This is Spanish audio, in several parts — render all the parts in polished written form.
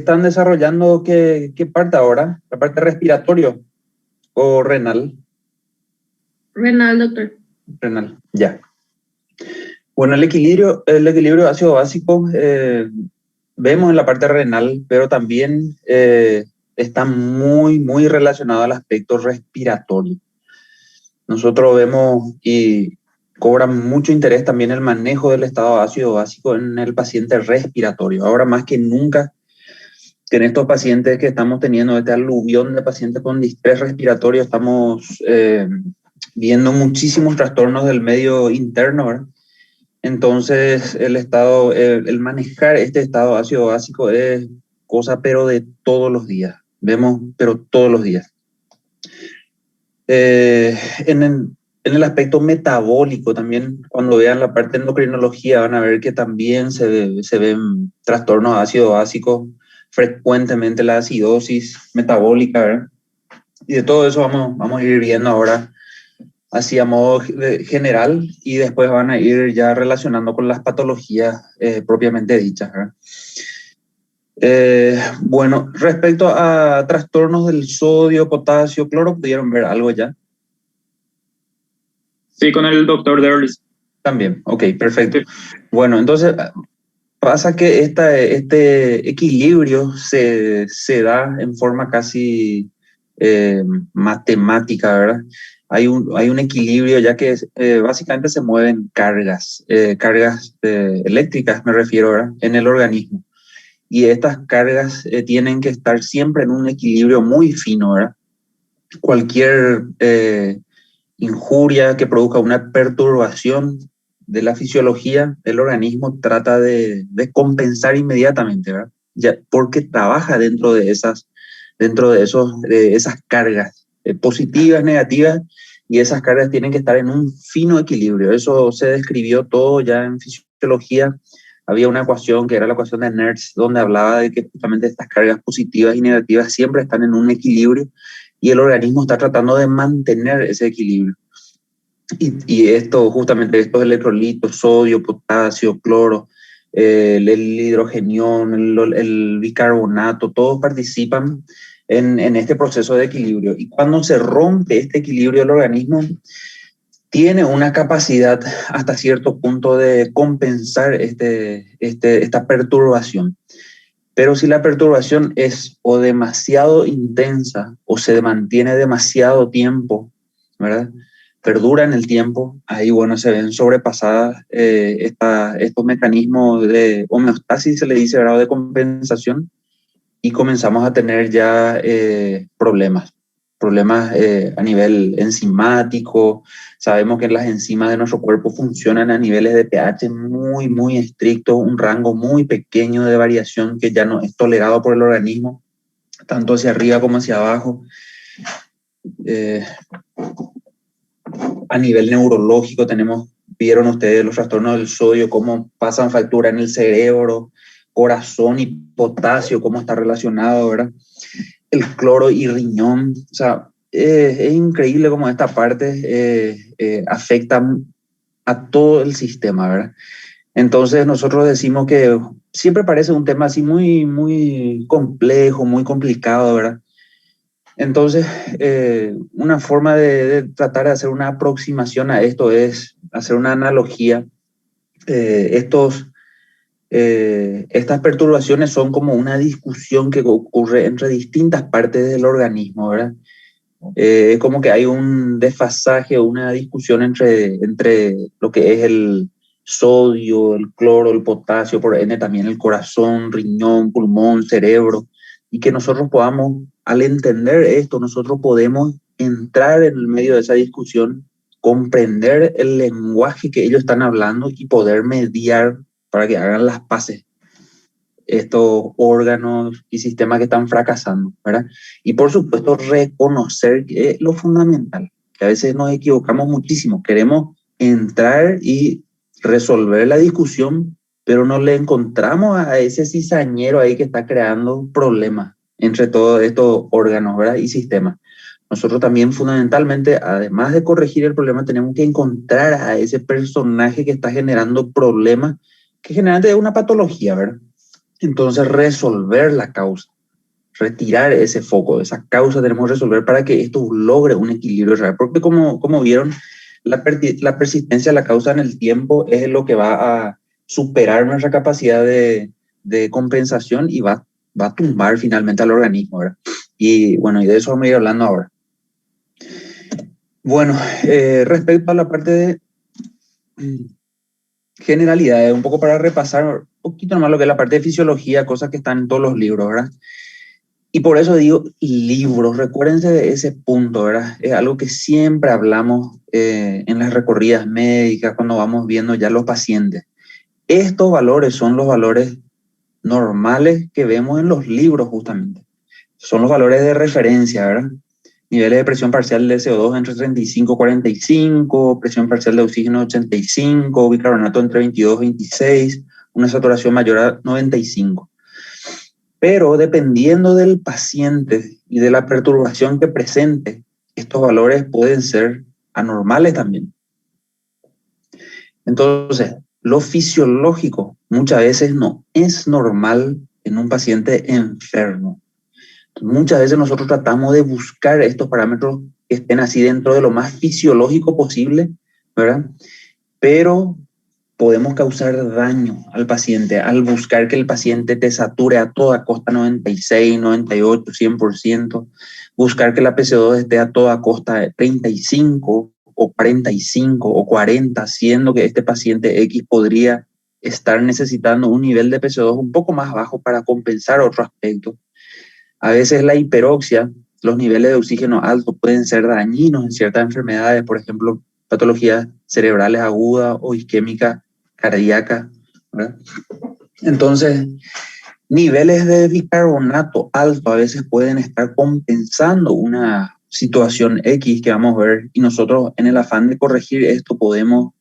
¿Están desarrollando qué parte ahora? ¿La parte respiratorio o renal? Renal, doctor. Renal, ya. Bueno, el equilibrio ácido básico vemos en la parte renal, pero también está muy relacionado al aspecto respiratorio. Nosotros vemos y cobra mucho interés también el manejo del estado ácido básico en el paciente respiratorio. Ahora más que nunca, que en estos pacientes que estamos teniendo, este aluvión de pacientes con distrés respiratorio, estamos viendo muchísimos trastornos del medio interno, ¿verdad? Entonces, el manejar este estado ácido básico es cosa, pero de todos los días. Vemos, pero todos los días. En el aspecto metabólico también, cuando vean la parte de endocrinología, van a ver que también se ven trastornos ácido básicos, frecuentemente la acidosis metabólica, ¿verdad? Y de todo eso vamos a ir viendo ahora así a modo general, y después van a ir ya relacionando con las patologías propiamente dichas, ¿verdad? Bueno, respecto a trastornos del sodio, potasio, cloro, ¿pudieron ver algo ya? Sí, con el doctor Derlis. También, ok, perfecto. Bueno, entonces pasa que este equilibrio se da en forma casi matemática, ¿verdad? Hay un equilibrio ya que básicamente se mueven cargas eléctricas, me refiero, ¿verdad? En el organismo. Y estas cargas tienen que estar siempre en un equilibrio muy fino, ¿verdad? Cualquier injuria que produzca una perturbación de la fisiología del organismo trata de compensar inmediatamente, ¿verdad? Ya, porque trabaja dentro de esas cargas positivas, negativas, y esas cargas tienen que estar en un fino equilibrio. Eso se describió todo ya en fisiología. Había una ecuación que era la ecuación de Nernst, donde hablaba de que justamente estas cargas positivas y negativas siempre están en un equilibrio, y el organismo está tratando de mantener ese equilibrio. Y justamente estos electrolitos, sodio, potasio, cloro, el hidrogenión, el bicarbonato, todos participan en este proceso de equilibrio. Y cuando se rompe este equilibrio del organismo, tiene una capacidad hasta cierto punto de compensar esta perturbación. Pero si la perturbación es o demasiado intensa o se mantiene demasiado tiempo, ¿verdad? Perdura en el tiempo, ahí bueno, se ven sobrepasadas estos mecanismos de homeostasis, se le dice, grado de compensación, y comenzamos a tener ya problemas a nivel enzimático. Sabemos que las enzimas de nuestro cuerpo funcionan a niveles de pH muy estrictos, un rango muy pequeño de variación que ya no es tolerado por el organismo, tanto hacia arriba como hacia abajo. A nivel neurológico vieron ustedes los trastornos del sodio, cómo pasan factura en el cerebro, corazón y potasio, cómo está relacionado, ¿verdad? El cloro y riñón, o sea, es increíble cómo esta parte afecta a todo el sistema, ¿verdad? Entonces nosotros decimos que siempre parece un tema así muy complejo, muy complicado, ¿verdad? Entonces, una forma de tratar de hacer una aproximación a esto es hacer una analogía. Estas perturbaciones son como una discusión que ocurre entre distintas partes del organismo, ¿verdad? Es como que hay un desfasaje o una discusión entre lo que es el sodio, el cloro, el potasio, por ende también el corazón, riñón, pulmón, cerebro, y que nosotros podamos, al entender esto, nosotros podemos entrar en el medio de esa discusión, comprender el lenguaje que ellos están hablando y poder mediar para que hagan las paces estos órganos y sistemas que están fracasando, ¿verdad? Y por supuesto reconocer que es lo fundamental, que a veces nos equivocamos muchísimo, queremos entrar y resolver la discusión, pero no le encontramos a ese cizañero ahí que está creando problemas entre todos estos órganos, ¿verdad? Y sistemas. Nosotros también fundamentalmente, además de corregir el problema, tenemos que encontrar a ese personaje que está generando problemas, que generalmente es una patología, ¿verdad? Entonces, resolver la causa, retirar ese foco, esa causa tenemos que resolver para que esto logre un equilibrio real. Porque como vieron, la persistencia de la causa en el tiempo es lo que va a superar nuestra capacidad de compensación y va a tumbar finalmente al organismo, ¿verdad? Y bueno, y de eso vamos a ir hablando ahora. Bueno, respecto a la parte de generalidades, un poco para repasar un poquito nomás lo que es la parte de fisiología, cosas que están en todos los libros, ¿verdad? Y por eso digo libros, recuérdense de ese punto, ¿verdad? Es algo que siempre hablamos en las recorridas médicas, cuando vamos viendo ya los pacientes. Estos valores son los valores normales que vemos en los libros justamente. Son los valores de referencia, ¿verdad? Niveles de presión parcial de CO2 entre 35 y 45, presión parcial de oxígeno 85, bicarbonato entre 22 y 26, una saturación mayor a 95. Pero dependiendo del paciente y de la perturbación que presente, estos valores pueden ser anormales también. Entonces, lo fisiológico muchas veces no es normal en un paciente enfermo. Muchas veces nosotros tratamos de buscar estos parámetros que estén así dentro de lo más fisiológico posible, ¿verdad? Pero podemos causar daño al paciente al buscar que el paciente te sature a toda costa 96, 98, 100%, buscar que la PC2 esté a toda costa 35 o 45 o 40, siendo que este paciente X podría estar necesitando un nivel de PC2 un poco más bajo para compensar otro aspecto. A veces la hiperoxia, los niveles de oxígeno altos pueden ser dañinos en ciertas enfermedades, por ejemplo, patologías cerebrales agudas o isquémicas cardíacas, ¿verdad? Entonces, niveles de bicarbonato alto a veces pueden estar compensando una situación X que vamos a ver, y nosotros en el afán de corregir esto podemos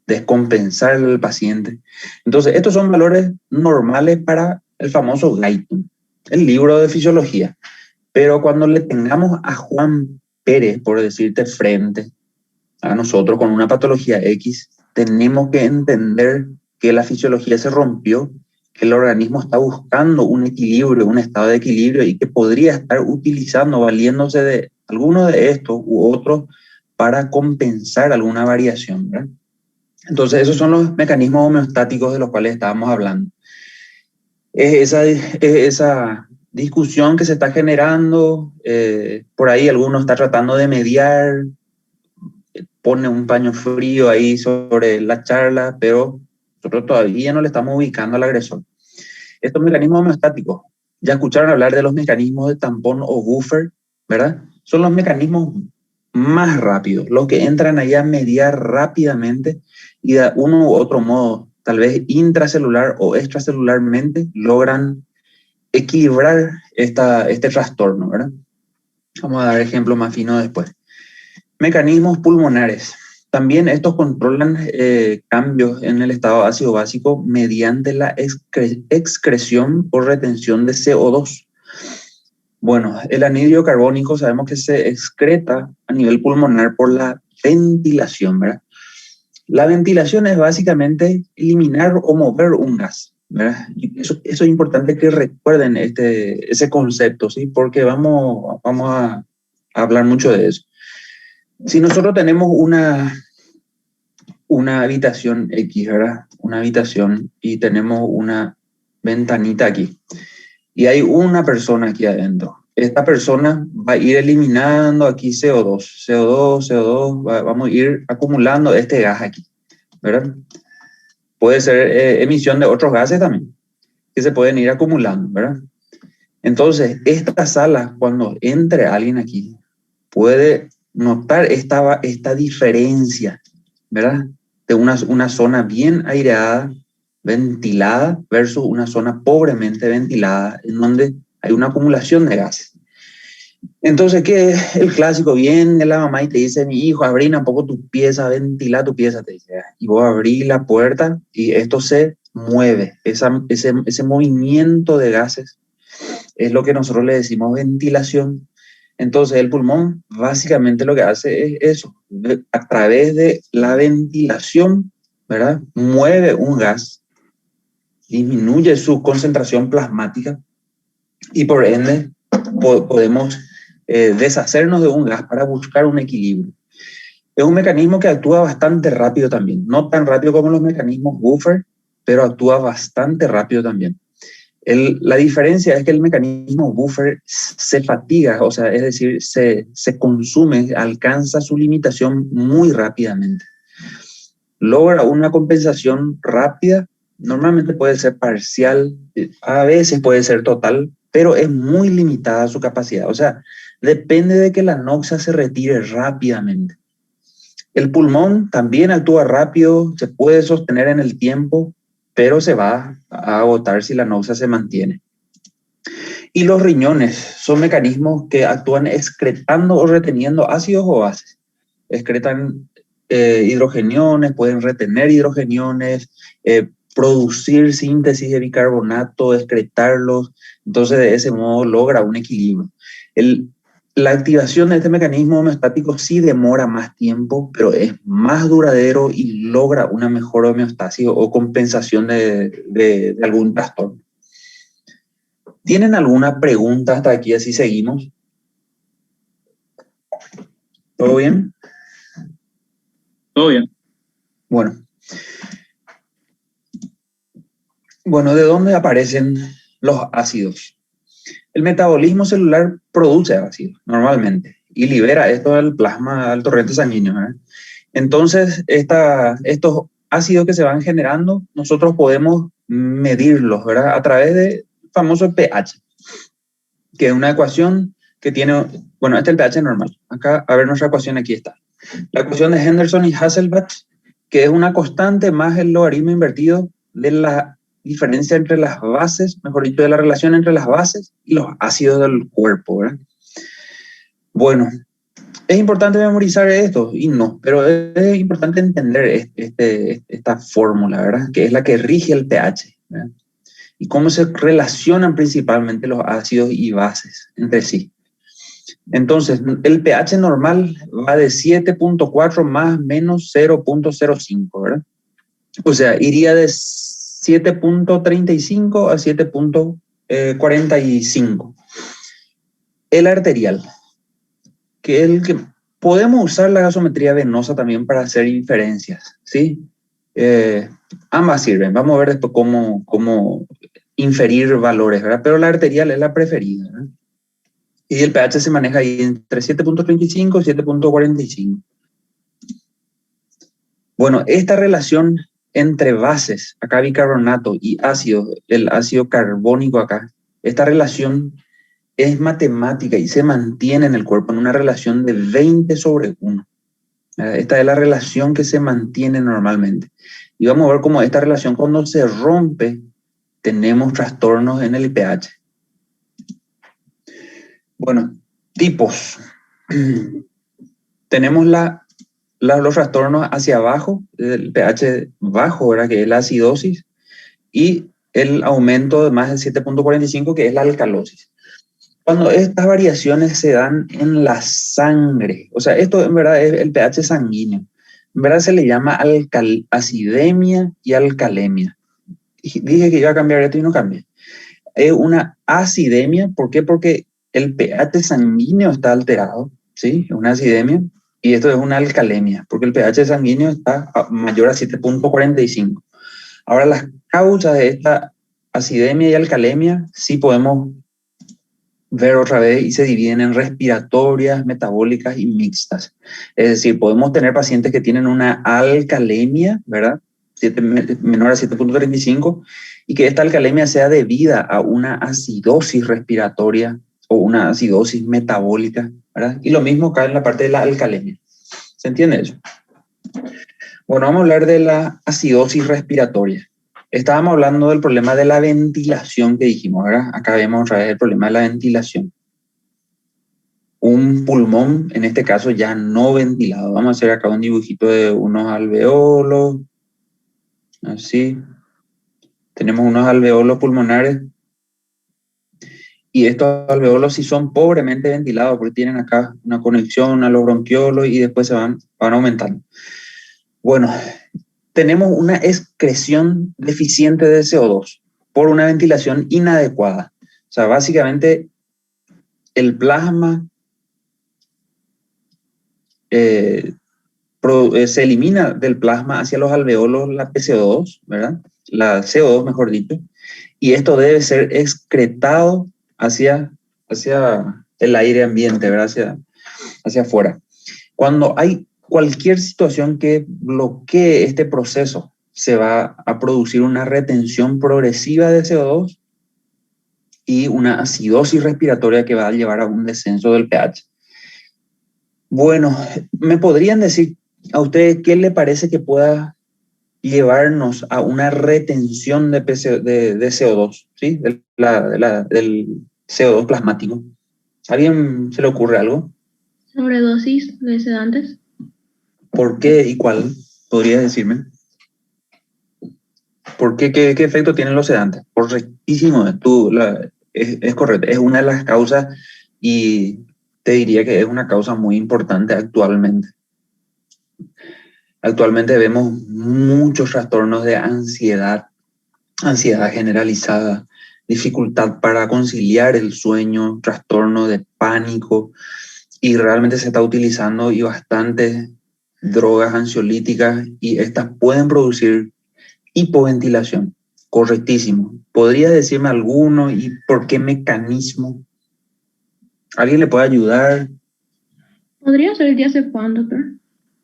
descompensar al paciente. Entonces, estos son valores normales para el famoso guideline, el libro de fisiología. Pero cuando le tengamos a Juan Pérez, por decirte, frente a nosotros con una patología X, tenemos que entender que la fisiología se rompió, que el organismo está buscando un equilibrio, un estado de equilibrio, y que podría estar utilizando, valiéndose de alguno de estos u otros para compensar alguna variación, ¿verdad? Entonces, esos son los mecanismos homeostáticos de los cuales estábamos hablando. Es esa discusión que se está generando, por ahí alguno está tratando de mediar, pone un paño frío ahí sobre la charla, pero nosotros todavía no le estamos ubicando al agresor. Estos mecanismos homeostáticos, ya escucharon hablar de los mecanismos de tampón o buffer, ¿verdad? Son los mecanismos más rápidos, los que entran ahí a mediar rápidamente y de uno u otro modo, tal vez intracelular o extracelularmente, logran equilibrar este trastorno, ¿verdad? Vamos a dar ejemplos más finos después. Mecanismos pulmonares. También estos controlan cambios en el estado ácido básico mediante la excreción o retención de CO2. Bueno, el anhídrido carbónico sabemos que se excreta a nivel pulmonar por la ventilación, ¿verdad? La ventilación es básicamente eliminar o mover un gas, ¿verdad? Eso es importante que recuerden ese concepto, ¿sí? Porque vamos a hablar mucho de eso. Si nosotros tenemos una habitación X, ¿verdad? Una habitación y tenemos una ventanita aquí y hay una persona aquí adentro. Esta persona va a ir eliminando aquí CO2, vamos a ir acumulando este gas aquí, ¿verdad? Puede ser emisión de otros gases también, que se pueden ir acumulando, ¿verdad? Entonces, esta sala, cuando entre alguien aquí, puede notar esta diferencia, ¿verdad? De una zona bien aireada, ventilada, versus una zona pobremente ventilada, en donde hay una acumulación de gases. Entonces, ¿qué es el clásico? Viene la mamá y te dice, mi hijo, abrí un poco tu pieza, ventila tu pieza, te dice. Y vos abrís la puerta y esto se mueve. Ese movimiento de gases es lo que nosotros le decimos ventilación. Entonces, el pulmón básicamente lo que hace es eso. A través de la ventilación, ¿verdad? Mueve un gas disminuye su concentración plasmática y por ende podemos deshacernos de un gas para buscar un equilibrio. Es un mecanismo que actúa bastante rápido también, no tan rápido como los mecanismos buffer, pero actúa bastante rápido también. La diferencia es que el mecanismo buffer se fatiga, o sea, es decir, se consume, alcanza su limitación muy rápidamente. Logra una compensación rápida, normalmente puede ser parcial, a veces puede ser total, pero es muy limitada su capacidad. O sea, depende de que la noxa se retire rápidamente. El pulmón también actúa rápido, se puede sostener en el tiempo, pero se va a agotar si la noxa se mantiene. Y los riñones son mecanismos que actúan excretando o reteniendo ácidos o bases. Excretan hidrogeniones, pueden retener hidrogeniones, producir síntesis de bicarbonato, excretarlos. Entonces, de ese modo logra un equilibrio. La activación de este mecanismo homeostático sí demora más tiempo, pero es más duradero y logra una mejor homeostasis o compensación de algún trastorno. ¿Tienen alguna pregunta hasta aquí? Así seguimos. ¿Todo bien? Todo bien. Bueno, ¿de dónde aparecen los ácidos? El metabolismo celular produce ácidos normalmente y libera esto al plasma, al torrente sanguíneo, ¿verdad? Entonces, estos ácidos que se van generando, nosotros podemos medirlos, ¿verdad? A través del famoso pH, que es una ecuación que tiene, bueno, este es el pH normal. Acá, a ver, nuestra ecuación aquí está. La ecuación de Henderson y Hasselbalch, que es una constante más el logaritmo invertido de la diferencia entre las bases, mejor dicho, de la relación entre las bases y los ácidos del cuerpo, ¿verdad? Bueno, ¿es importante memorizar esto? Y no, pero es importante entender esta fórmula, ¿verdad? Que es la que rige el pH, ¿verdad? Y cómo se relacionan principalmente los ácidos y bases entre sí. Entonces, el pH normal va de 7.4 más menos 0.05, ¿verdad? O sea, iría de 7.35 a 7.45. El arterial, que es el que podemos usar la gasometría venosa también para hacer inferencias, ¿sí? Ambas sirven. Vamos a ver después cómo inferir valores, ¿verdad? Pero la arterial es la preferida, ¿verdad? Y el pH se maneja ahí entre 7.35 y 7.45. Bueno, esta relación entre bases, acá bicarbonato, y ácido, el ácido carbónico acá, esta relación es matemática y se mantiene en el cuerpo en una relación de 20/1. Esta es la relación que se mantiene normalmente. Y vamos a ver cómo esta relación cuando se rompe, tenemos trastornos en el pH. Bueno, tipos. Tenemos los trastornos hacia abajo, el pH bajo, ¿verdad? Que es la acidosis, y el aumento de más de 7.45, que es la alcalosis. Cuando estas variaciones se dan en la sangre, o sea, esto en verdad es el pH sanguíneo, en verdad se le llama acidemia y alcalemia. Dije que iba a cambiar esto y no cambié. Es una acidemia, ¿por qué? Porque el pH sanguíneo está alterado, ¿sí? Es una acidemia. Y esto es una alcalemia, porque el pH sanguíneo está mayor a 7.45. Ahora, las causas de esta acidemia y alcalemia sí podemos ver otra vez y se dividen en respiratorias, metabólicas y mixtas. Es decir, podemos tener pacientes que tienen una alcalemia, ¿verdad? Menor a 7.35, y que esta alcalemia sea debida a una acidosis respiratoria o una acidosis metabólica, ¿verdad? Y lo mismo cae en la parte de la alcalemia. ¿Se entiende eso? Bueno, vamos a hablar de la acidosis respiratoria. Estábamos hablando del problema de la ventilación que dijimos, ¿verdad? Acá vemos otra vez el problema de la ventilación. Un pulmón, en este caso, ya no ventilado. Vamos a hacer acá un dibujito de unos alveolos. Así. Tenemos unos alveolos pulmonares. Y estos alveolos sí son pobremente ventilados porque tienen acá una conexión a los bronquiolos y después se van aumentando. Bueno, tenemos una excreción deficiente de CO2 por una ventilación inadecuada. O sea, básicamente el plasma se elimina del plasma hacia los alveolos la PCO2, ¿verdad? La CO2, mejor dicho, y esto debe ser excretado hacia el aire ambiente, ¿verdad? Hacia afuera. Cuando hay cualquier situación que bloquee este proceso, se va a producir una retención progresiva de CO2 y una acidosis respiratoria que va a llevar a un descenso del pH. Bueno, ¿me podrían decir a ustedes qué le parece que pueda llevarnos a una retención de CO2, ¿sí? Del CO2 plasmático? ¿A alguien se le ocurre algo? Sobredosis de sedantes. ¿Por qué y cuál? ¿Podrías decirme? ¿Por qué? ¿Qué efecto tienen los sedantes? Correctísimo, es correcto. Es una de las causas y te diría que es una causa muy importante actualmente. Actualmente vemos muchos trastornos de ansiedad generalizada, dificultad para conciliar el sueño, trastorno de pánico, y realmente se está utilizando y bastantes drogas ansiolíticas y estas pueden producir hipoventilación. Correctísimo. ¿Podría decirme alguno y por qué mecanismo? ¿Alguien le puede ayudar? ¿Podría ser el diazepam, doctor?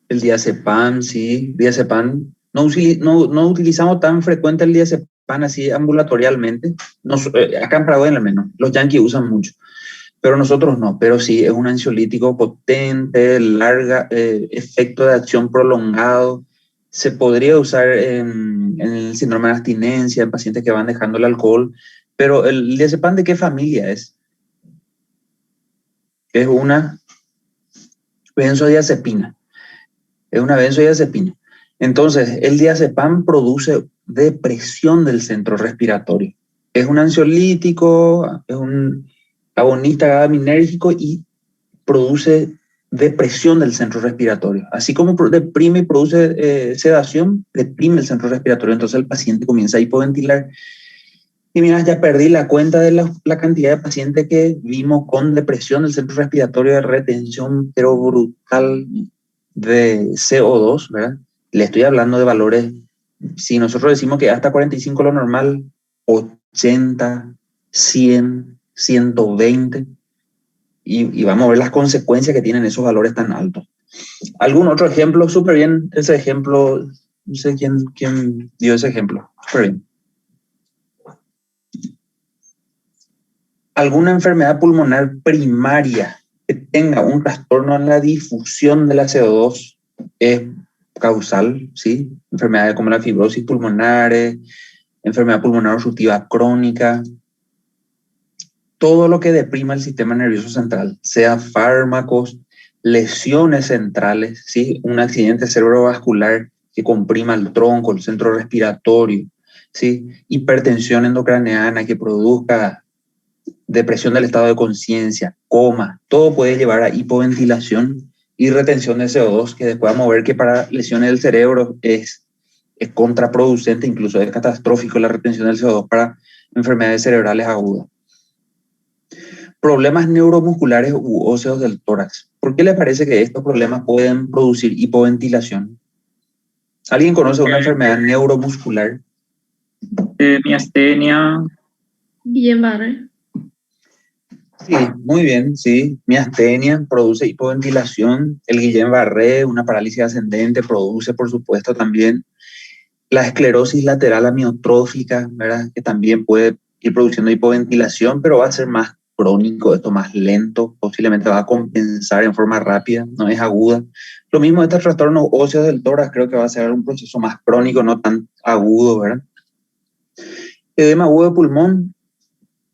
El diazepam, sí. Diazepam. No utilizamos tan frecuente el diazepam así ambulatorialmente. Acá en Paraguay al menos. Los yanquis usan mucho. Pero nosotros no. Pero sí, es un ansiolítico potente, efecto de acción prolongado. Se podría usar en el síndrome de abstinencia, en pacientes que van dejando el alcohol. Pero el diazepam, ¿de qué familia es? Es una benzodiazepina. Es una benzodiazepina. Entonces, el diazepam produce depresión del centro respiratorio. Es un ansiolítico, es un agonista GABAminérgico y produce depresión del centro respiratorio. Así como deprime y produce sedación, deprime el centro respiratorio. Entonces el paciente comienza a hipoventilar. Y mira, ya perdí la cuenta de la cantidad de pacientes que vimos con depresión del centro respiratorio, de retención, pero brutal de CO2, ¿verdad? Le estoy hablando de valores, si nosotros decimos que hasta 45 lo normal, 80, 100, 120, y vamos a ver las consecuencias que tienen esos valores tan altos. ¿Algún otro ejemplo? Súper bien, ese ejemplo, no sé quién dio ese ejemplo, súper bien. ¿Alguna enfermedad pulmonar primaria que tenga un trastorno en la difusión de la CO2 es causal, ¿sí? Enfermedades como la fibrosis pulmonar, enfermedad pulmonar obstructiva crónica, todo lo que deprima el sistema nervioso central, sea fármacos, lesiones centrales, ¿sí? Un accidente cerebrovascular que comprima el tronco, el centro respiratorio, ¿sí? Hipertensión endocraneana que produzca depresión del estado de conciencia, coma, todo puede llevar a hipoventilación y retención de CO2, que después vamos a ver que para lesiones del cerebro es contraproducente, incluso es catastrófico la retención del CO2 para enfermedades cerebrales agudas. Problemas neuromusculares u óseos del tórax. ¿Por qué le parece que estos problemas pueden producir hipoventilación? ¿Alguien conoce una enfermedad neuromuscular? Miastenia. Guillain-Barré. Sí, muy bien, sí. Miastenia produce hipoventilación. El Guillain-Barré, una parálisis ascendente, produce, por supuesto, también la esclerosis lateral amiotrófica, ¿verdad? Que también puede ir produciendo hipoventilación, pero va a ser más crónico, esto más lento, posiblemente va a compensar en forma rápida, no es aguda. Lo mismo este trastorno óseo del tórax, creo que va a ser un proceso más crónico, no tan agudo, ¿verdad? Edema agudo de pulmón,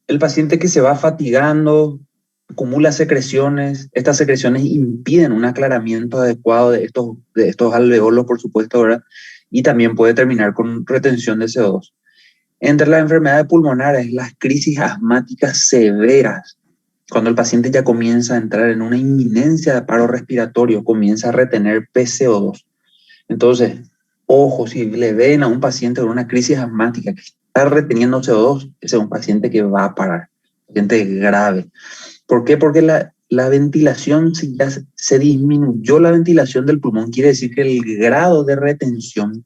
el paciente que se va fatigando, acumula secreciones, estas secreciones impiden un aclaramiento adecuado de estos alveolos, por supuesto, ¿verdad? Y también puede terminar con retención de CO2. Entre las enfermedades pulmonares, las crisis asmáticas severas, cuando el paciente ya comienza a entrar en una inminencia de paro respiratorio, comienza a retener PCO2. Entonces, Ojo, si le ven a un paciente con una crisis asmática que está reteniendo CO2, ese es un paciente que va a parar, paciente grave. ¿Por qué? Porque la ventilación, si ya se disminuyó la ventilación del pulmón, quiere decir que el grado de retención,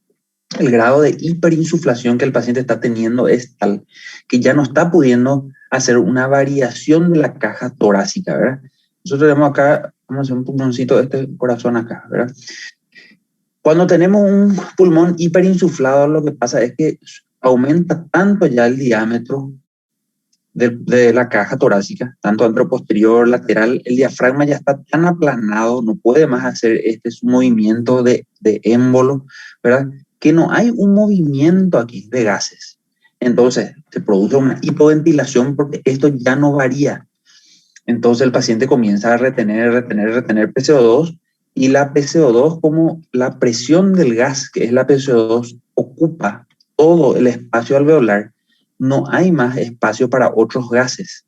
el grado de hiperinsuflación que el paciente está teniendo es tal que ya no está pudiendo hacer una variación de la caja torácica, ¿verdad? Nosotros tenemos acá, vamos a hacer un pulmoncito de este corazón acá, ¿verdad? Cuando tenemos un pulmón hiperinsuflado, lo que pasa es que aumenta tanto ya el diámetro de la caja torácica, tanto anteroposterior, lateral, el diafragma ya está tan aplanado, no puede más hacer este movimiento de émbolo, ¿verdad? Que no hay un movimiento aquí de gases. Entonces, se produce una hipoventilación porque esto ya no varía. Entonces, el paciente comienza a retener PCO2 y la PCO2, como la presión del gas, que es la PCO2, ocupa todo el espacio alveolar, no hay más espacio para otros gases.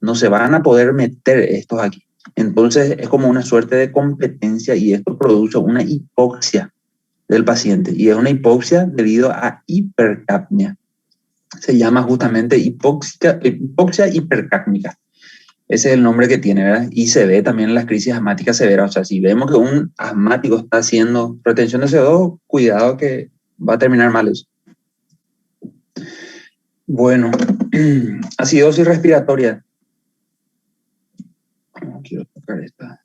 No se van a poder meter estos aquí. Entonces, es como una suerte de competencia y esto produce una hipoxia del paciente. Y es una hipoxia debido a hipercapnia. Se llama justamente hipoxia hipercápnica. Ese es el nombre que tiene, ¿verdad? Y se ve también en las crisis asmáticas severas. O sea, si vemos que un asmático está haciendo retención de CO2, cuidado que va a terminar mal eso. Bueno, acidosis respiratoria. No quiero tocar esta.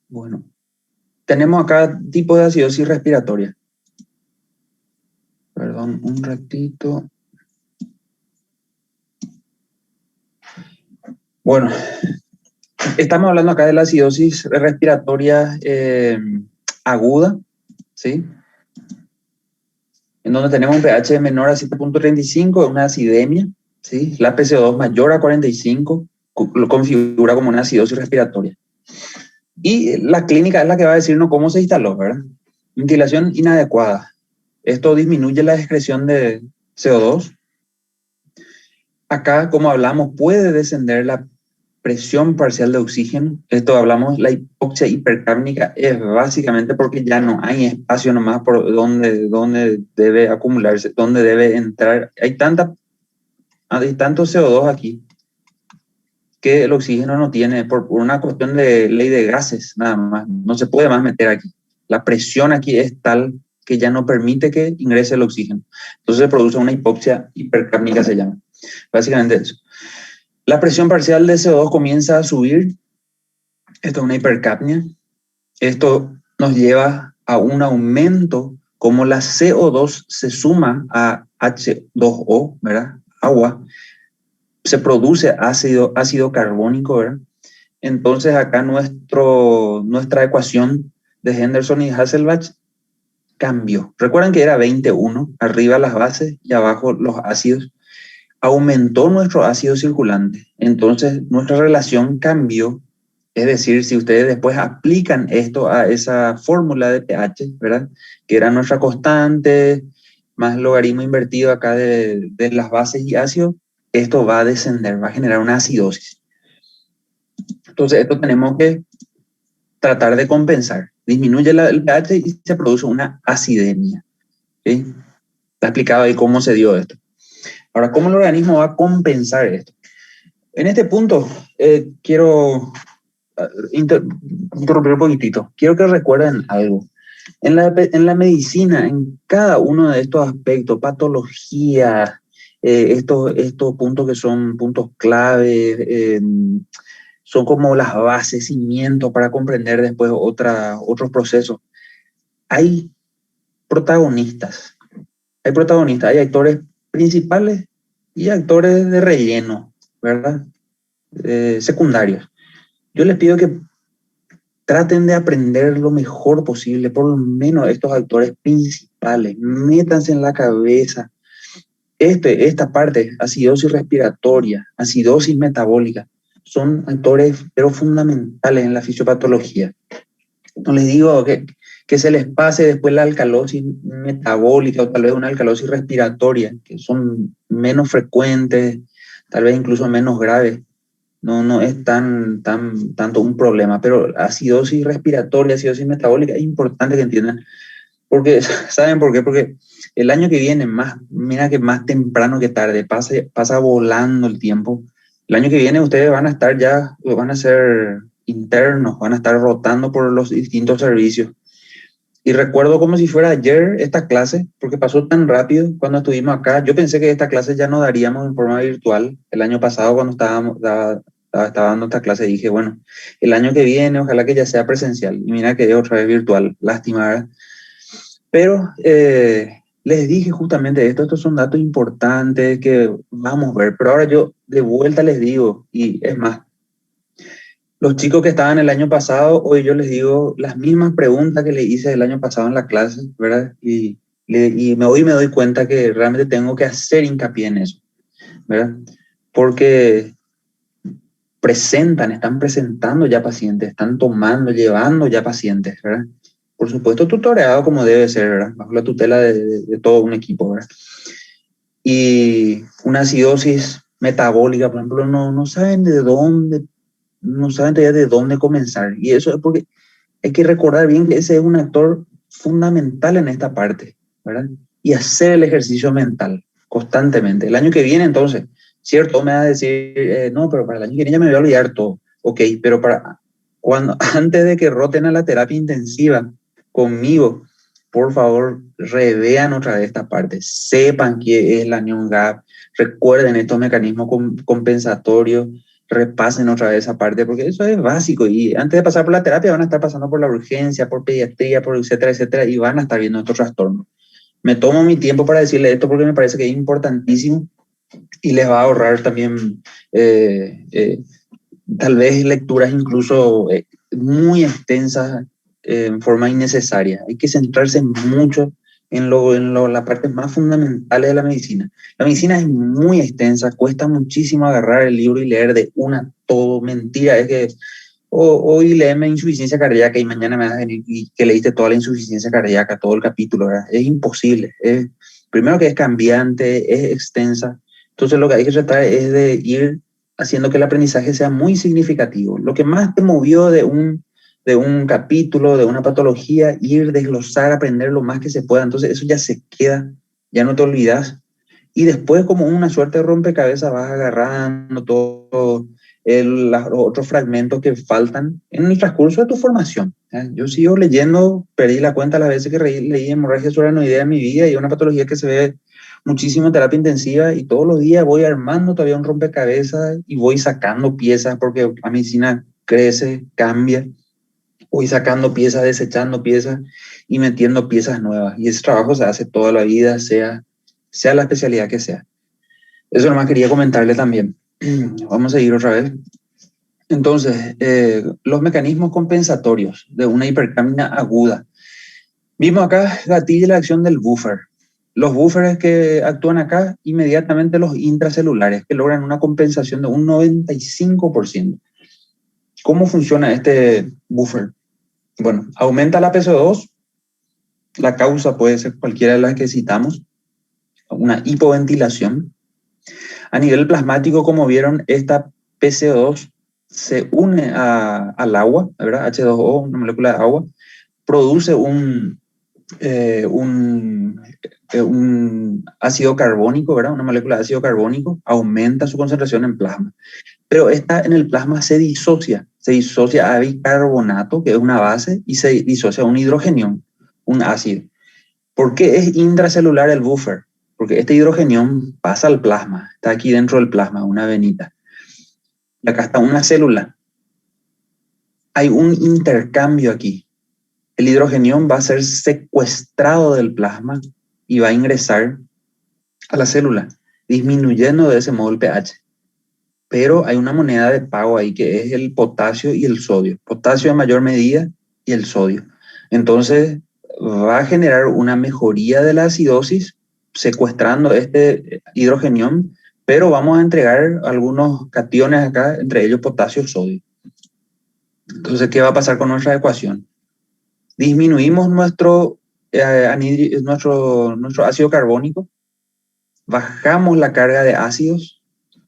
Bueno, tenemos acá tipo de acidosis respiratoria. Perdón, un ratito. Bueno, estamos hablando acá de la acidosis respiratoria aguda, ¿sí? En donde tenemos un pH menor a 7.35, una acidemia, ¿sí? La PCO2 mayor a 45, lo configura como una acidosis respiratoria. Y la clínica es la que va a decirnos cómo se instaló, ¿verdad? Ventilación inadecuada. Esto disminuye la excreción de CO2. Acá, como hablamos, puede descender la presión parcial de oxígeno. Esto hablamos, la hipoxia hipercápnica es básicamente porque ya no hay espacio nomás por donde debe acumularse, donde debe entrar. Hay tanto CO2 aquí que el oxígeno no tiene, por una cuestión de ley de gases, nada más. No se puede más meter aquí. La presión aquí es tal que ya no permite que ingrese el oxígeno. Entonces se produce una hipoxia hipercápnica, se llama. Básicamente eso. La presión parcial de CO2 comienza a subir. Esto es una hipercapnia. Esto nos lleva a un aumento como la CO2 se suma a H2O, ¿verdad? Agua. Se produce ácido carbónico, ¿verdad? Entonces acá nuestra ecuación de Henderson y Hasselbalch cambió. Recuerden que era 21, arriba las bases y abajo los ácidos. Aumentó nuestro ácido circulante. Entonces nuestra relación cambió. Es decir, si ustedes después aplican esto a esa fórmula de pH, ¿verdad? Que era nuestra constante, más logaritmo invertido acá de las bases y ácidos, esto va a descender, va a generar una acidosis. Entonces, esto tenemos que tratar de compensar. Disminuye el pH y se produce una acidemia. ¿Sí? Está explicado ahí cómo se dio esto. Ahora, ¿cómo el organismo va a compensar esto? En este punto, quiero interrumpir un poquitito. Quiero que recuerden algo. En la medicina, en cada uno de estos aspectos, patología, estos puntos que son puntos clave, son como las bases, cimientos para comprender después otros procesos. Hay protagonistas, hay actores principales y actores de relleno, ¿verdad? Secundarios. Yo les pido que traten de aprender lo mejor posible, por lo menos estos actores principales, métanse en la cabeza. Esta parte, acidosis respiratoria, acidosis metabólica, son actores pero fundamentales en la fisiopatología. No les digo que se les pase después la alcalosis metabólica o tal vez una alcalosis respiratoria, que son menos frecuentes, tal vez incluso menos graves. no es tanto un problema, pero acidosis respiratoria, acidosis metabólica, es importante que entiendan, porque, ¿saben por qué? Porque el año que viene, mira que más temprano que tarde, pasa volando el tiempo. El año que viene ustedes van a estar ya, van a ser internos, van a estar rotando por los distintos servicios. Y recuerdo como si fuera ayer esta clase, porque pasó tan rápido cuando estuvimos acá. Yo pensé que esta clase ya no daríamos en forma virtual. El año pasado cuando estaba dando esta clase dije, bueno, el año que viene ojalá que ya sea presencial. Y mira que es otra vez virtual, lástima, ¿verdad? Pero les dije justamente esto, estos son datos importantes que vamos a ver. Pero ahora yo de vuelta les digo, y es más, los chicos que estaban el año pasado, hoy yo les digo las mismas preguntas que le hice el año pasado en la clase, ¿verdad? Hoy me doy cuenta que realmente tengo que hacer hincapié en eso, ¿verdad? Porque están presentando ya pacientes, están llevando ya pacientes, ¿verdad? Por supuesto, tutoreado como debe ser, ¿verdad? Bajo la tutela de todo un equipo, ¿verdad? Y una acidosis metabólica, por ejemplo, no saben no saben todavía de dónde comenzar. Y eso es porque hay que recordar bien que ese es un actor fundamental en esta parte, ¿verdad? Y hacer el ejercicio mental constantemente. El año que viene, entonces, cierto, me va a decir, no, pero para el año que viene ya me voy a olvidar todo. Ok, pero antes de que roten a la terapia intensiva conmigo, por favor, revean otra vez esta parte, sepan qué es la Neon Gap, recuerden estos mecanismos compensatorios, repasen otra vez esa parte, porque eso es básico. Y antes de pasar por la terapia, van a estar pasando por la urgencia, por pediatría, por etcétera, etcétera, y van a estar viendo estos trastornos. Me tomo mi tiempo para decirle esto porque me parece que es importantísimo y les va a ahorrar también tal vez lecturas incluso muy extensas en forma innecesaria. Hay que centrarse mucho en las partes más fundamentales de la medicina. La medicina es muy extensa, cuesta muchísimo agarrar el libro y leer de una todo. Mentira, es que hoy léeme insuficiencia cardíaca y mañana me vas a venir y que leíste toda la insuficiencia cardíaca, todo el capítulo, ¿verdad? Es imposible. Primero que es cambiante, es extensa. Entonces lo que hay que tratar es de ir haciendo que el aprendizaje sea muy significativo. Lo que más te movió de un capítulo, de una patología, ir, desglosar, aprender lo más que se pueda. Entonces eso ya se queda, ya no te olvidas. Y después, como una suerte de rompecabezas, vas agarrando todos los otros fragmentos que faltan en el transcurso de tu formación. Yo sigo leyendo, perdí la cuenta las veces que leí hemorragia subaracnoidea en mi vida y una patología que se ve muchísimo en terapia intensiva y todos los días voy armando todavía un rompecabezas y voy sacando piezas porque la medicina crece, cambia, voy sacando piezas, desechando piezas y metiendo piezas nuevas. Y ese trabajo se hace toda la vida, sea la especialidad que sea. Eso nomás quería comentarle también. Vamos a seguir otra vez. Entonces, los mecanismos compensatorios de una hipercamina aguda. Vimos acá gatillo la acción del buffer. Los buffers que actúan acá, inmediatamente los intracelulares, que logran una compensación de un 95%. ¿Cómo funciona este buffer? Bueno, aumenta la PCO2. La causa puede ser cualquiera de las que citamos. Una hipoventilación. A nivel plasmático, como vieron, esta PCO2 se une al agua, ¿verdad? H2O, una molécula de agua, produce un ácido carbónico, ¿verdad? Una molécula de ácido carbónico, aumenta su concentración en plasma. Pero esta en el plasma se disocia a bicarbonato, que es una base, y se disocia a un hidrogenión, un ácido. ¿Por qué es intracelular el buffer? Porque este hidrogenión pasa al plasma, está aquí dentro del plasma, una venita. Y acá está una célula. Hay un intercambio aquí. El hidrogenión va a ser secuestrado del plasma y va a ingresar a la célula, disminuyendo de ese modo el pH. Pero hay una moneda de pago ahí que es el potasio y el sodio. Potasio en mayor medida y el sodio. Entonces va a generar una mejoría de la acidosis secuestrando este hidrogenión, pero vamos a entregar algunos cationes acá, entre ellos potasio y sodio. Entonces, ¿qué va a pasar con nuestra ecuación? Disminuimos nuestro ácido carbónico, bajamos la carga de ácidos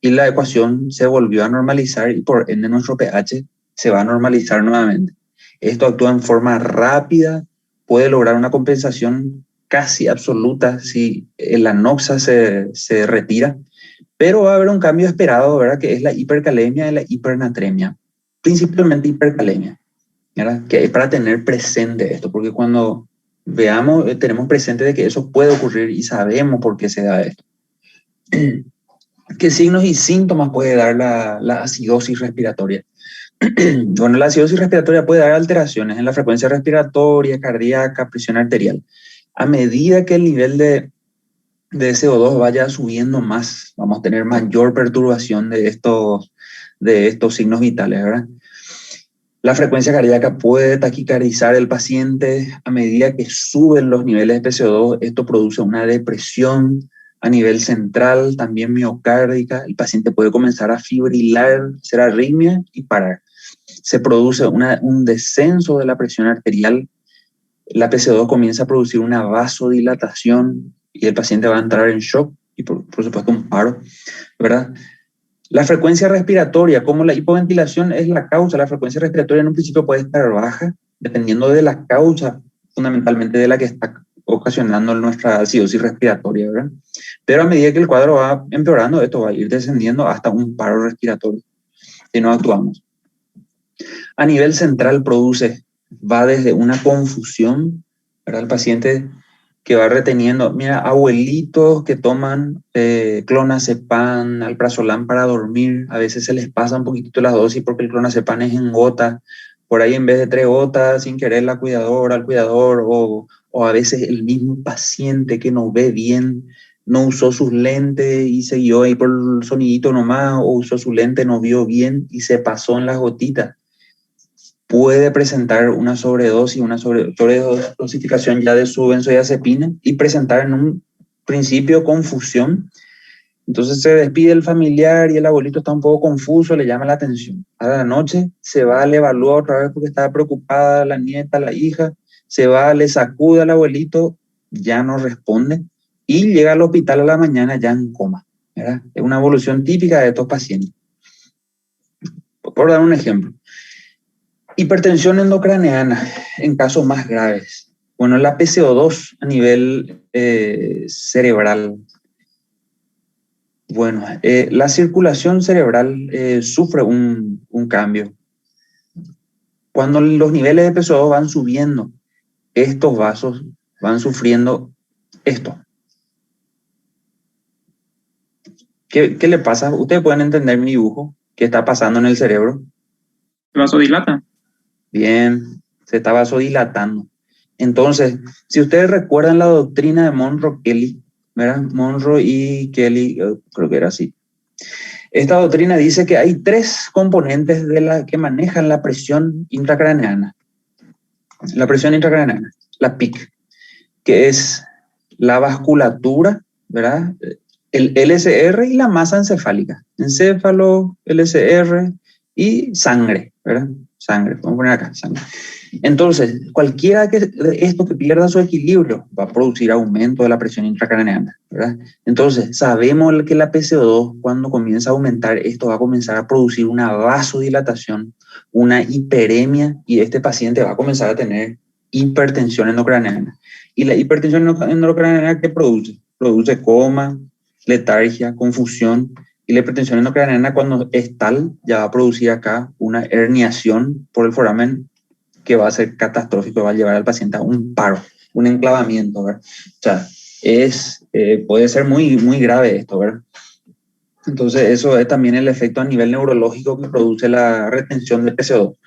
y la ecuación se volvió a normalizar y por ende nuestro pH se va a normalizar nuevamente. Esto actúa en forma rápida, puede lograr una compensación casi absoluta si la noxa se retira, pero va a haber un cambio esperado, ¿verdad? Que es la hipercalemia y la hipernatremia, principalmente hipercalemia, ¿verdad? Que es para tener presente esto, porque cuando veamos, tenemos presente de que eso puede ocurrir y sabemos por qué se da esto. ¿Qué signos y síntomas puede dar la acidosis respiratoria? Bueno, la acidosis respiratoria puede dar alteraciones en la frecuencia respiratoria, cardíaca, presión arterial. A medida que el nivel de CO2 vaya subiendo más, vamos a tener mayor perturbación de estos signos vitales, ¿verdad? La frecuencia cardíaca puede taquicardizar el paciente a medida que suben los niveles de PCO2. Esto produce una depresión a nivel central, también miocárdica. El paciente puede comenzar a fibrilar, hacer arritmia y parar. Se produce un descenso de la presión arterial. La PCO2 comienza a producir una vasodilatación y el paciente va a entrar en shock y por supuesto un paro, ¿verdad? La frecuencia respiratoria, como la hipoventilación es la causa, la frecuencia respiratoria en un principio puede estar baja, dependiendo de la causa, fundamentalmente de la que está ocasionando nuestra acidosis respiratoria, ¿verdad? Pero a medida que el cuadro va empeorando, esto va a ir descendiendo hasta un paro respiratorio si no actuamos. A nivel central va desde una confusión, ¿verdad? El paciente que va reteniendo, mira, abuelitos que toman clonazepam, alprazolam para dormir, a veces se les pasa un poquitito la dosis porque el clonazepam es en gota, por ahí en vez de 3 gotas, sin querer la cuidadora, el cuidador, o a veces el mismo paciente que no ve bien, no usó sus lentes y siguió ahí por el sonidito nomás, o usó su lente, no vio bien y se pasó en las gotitas. Puede presentar una sobredosis, una sobredosificación ya de su benzodiazepina y presentar en un principio confusión. Entonces se despide el familiar y el abuelito está un poco confuso, le llama la atención. A la noche se va, le evalúa otra vez porque estaba preocupada la nieta, la hija, se va, le sacude al abuelito, ya no responde y llega al hospital a la mañana ya en coma, ¿verdad? Es una evolución típica de estos pacientes. Por dar un ejemplo. Hipertensión endocraneana en casos más graves. Bueno, la PCO2 a nivel cerebral. Bueno, la circulación cerebral sufre un cambio. Cuando los niveles de PCO2 van subiendo, estos vasos van sufriendo esto. ¿Qué le pasa? Ustedes pueden entender mi dibujo. ¿Qué está pasando en el cerebro? ¿El vaso dilata? Bien, se está vasodilatando. Entonces, si ustedes recuerdan la doctrina de Monroe-Kelly, ¿verdad? Monroe y Kelly, creo que era así. Esta doctrina dice que hay 3 componentes que manejan la presión intracraneana. La presión intracraneana, la PIC, que es la vasculatura, ¿verdad? El LCR y la masa encefálica. Encéfalo, LCR y sangre, ¿verdad? Sangre, vamos a poner acá, sangre. Entonces, cualquiera de esto que pierda su equilibrio va a producir aumento de la presión intracraneana, ¿verdad? Entonces, sabemos que la PCO2, cuando comienza a aumentar, esto va a comenzar a producir una vasodilatación, una hiperemia, y este paciente va a comenzar a tener hipertensión endocraneana. ¿Y la hipertensión endocraneana qué produce? Produce coma, letargia, confusión. Y la hipertensión endocraneana, cuando es tal, ya va a producir acá una herniación por el foramen que va a ser catastrófico, va a llevar al paciente a un paro, un enclavamiento, ¿verdad? O sea, puede ser muy, muy grave esto, ¿verdad? Entonces, eso es también el efecto a nivel neurológico que produce la retención de PCO2.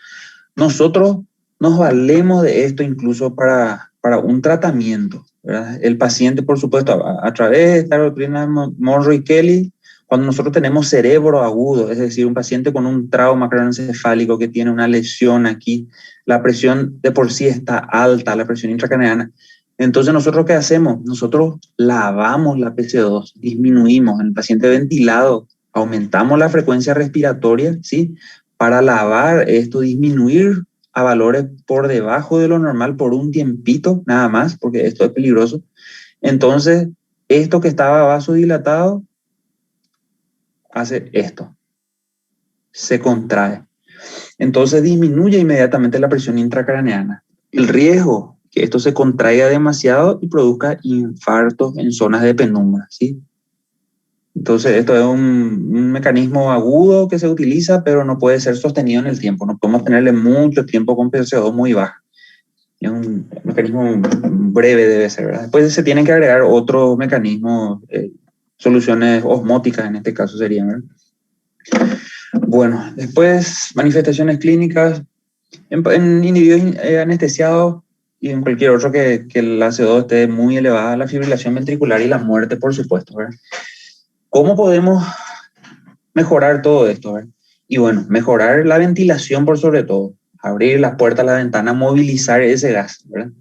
Nosotros nos valemos de esto incluso para un tratamiento, ¿verdad? El paciente, por supuesto, a través de esta doctrina Monroe y Kelly, cuando nosotros tenemos cerebro agudo, es decir, un paciente con un trauma craneoencefálico que tiene una lesión aquí, la presión de por sí está alta, la presión intracraneana. Entonces, ¿nosotros qué hacemos? Nosotros lavamos la PCO2, disminuimos en el paciente ventilado, aumentamos la frecuencia respiratoria, ¿sí? Para lavar esto, disminuir a valores por debajo de lo normal por un tiempito, nada más, porque esto es peligroso. Entonces, esto que estaba vasodilatado, hace esto, se contrae. Entonces disminuye inmediatamente la presión intracraneana. El riesgo que esto se contraiga demasiado y produzca infartos en zonas de penumbra, ¿sí? Entonces esto es un mecanismo agudo que se utiliza, pero no puede ser sostenido en el tiempo. No podemos tenerle mucho tiempo con PCO2 muy baja. Es un mecanismo breve, debe ser, ¿verdad? Después se tienen que agregar otros mecanismos, soluciones osmóticas en este caso serían, ¿verdad? Bueno, después manifestaciones clínicas en individuos anestesiados y en cualquier otro que la CO2 esté muy elevada, la fibrilación ventricular y la muerte, por supuesto, ¿verdad? ¿Cómo podemos mejorar todo esto, ¿verdad? Y bueno, mejorar la ventilación por sobre todo, abrir las puertas, la ventana, movilizar ese gas, ¿verdad?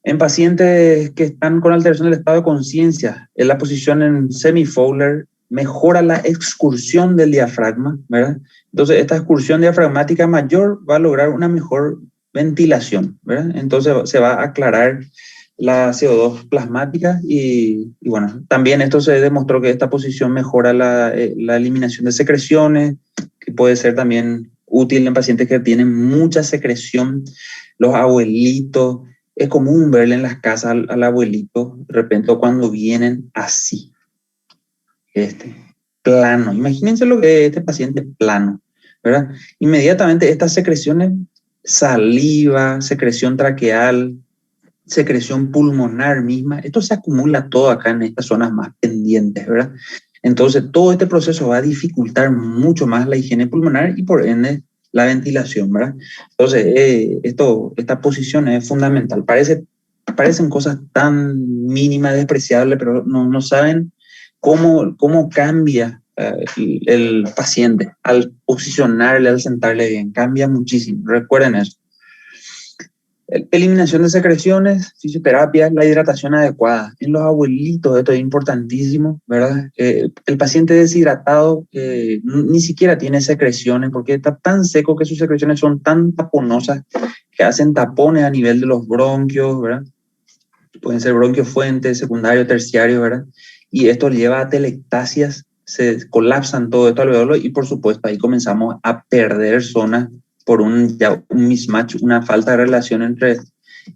En pacientes que están con alteración del estado de conciencia, en la posición en semi-Fowler mejora la excursión del diafragma, ¿verdad? Entonces, esta excursión diafragmática mayor va a lograr una mejor ventilación, ¿verdad? Entonces, se va a aclarar la CO2 plasmática y bueno, también esto se demostró que esta posición mejora la eliminación de secreciones, que puede ser también útil en pacientes que tienen mucha secreción, los abuelitos. Es común verle en las casas al abuelito, de repente, cuando vienen así, plano. Imagínense lo que es este paciente plano, ¿verdad? Inmediatamente estas secreciones, saliva, secreción traqueal, secreción pulmonar misma, esto se acumula todo acá en estas zonas más pendientes, ¿verdad? Entonces, todo este proceso va a dificultar mucho más la higiene pulmonar y por ende la ventilación, ¿verdad? Entonces, esta posición es fundamental. Parecen cosas tan mínimas, despreciables, pero no saben cómo cambia el paciente al posicionarle, al sentarle bien. Cambia muchísimo. Recuerden eso. Eliminación de secreciones, fisioterapia, la hidratación adecuada. En los abuelitos esto es importantísimo, ¿verdad? El paciente deshidratado ni siquiera tiene secreciones porque está tan seco que sus secreciones son tan taponosas que hacen tapones a nivel de los bronquios, ¿verdad? Pueden ser bronquios fuentes, secundario, terciario, ¿verdad? Y esto lleva a telectasias, se colapsan todo esto alveolo y por supuesto ahí comenzamos a perder zonas por un mismatch, una falta de relación entre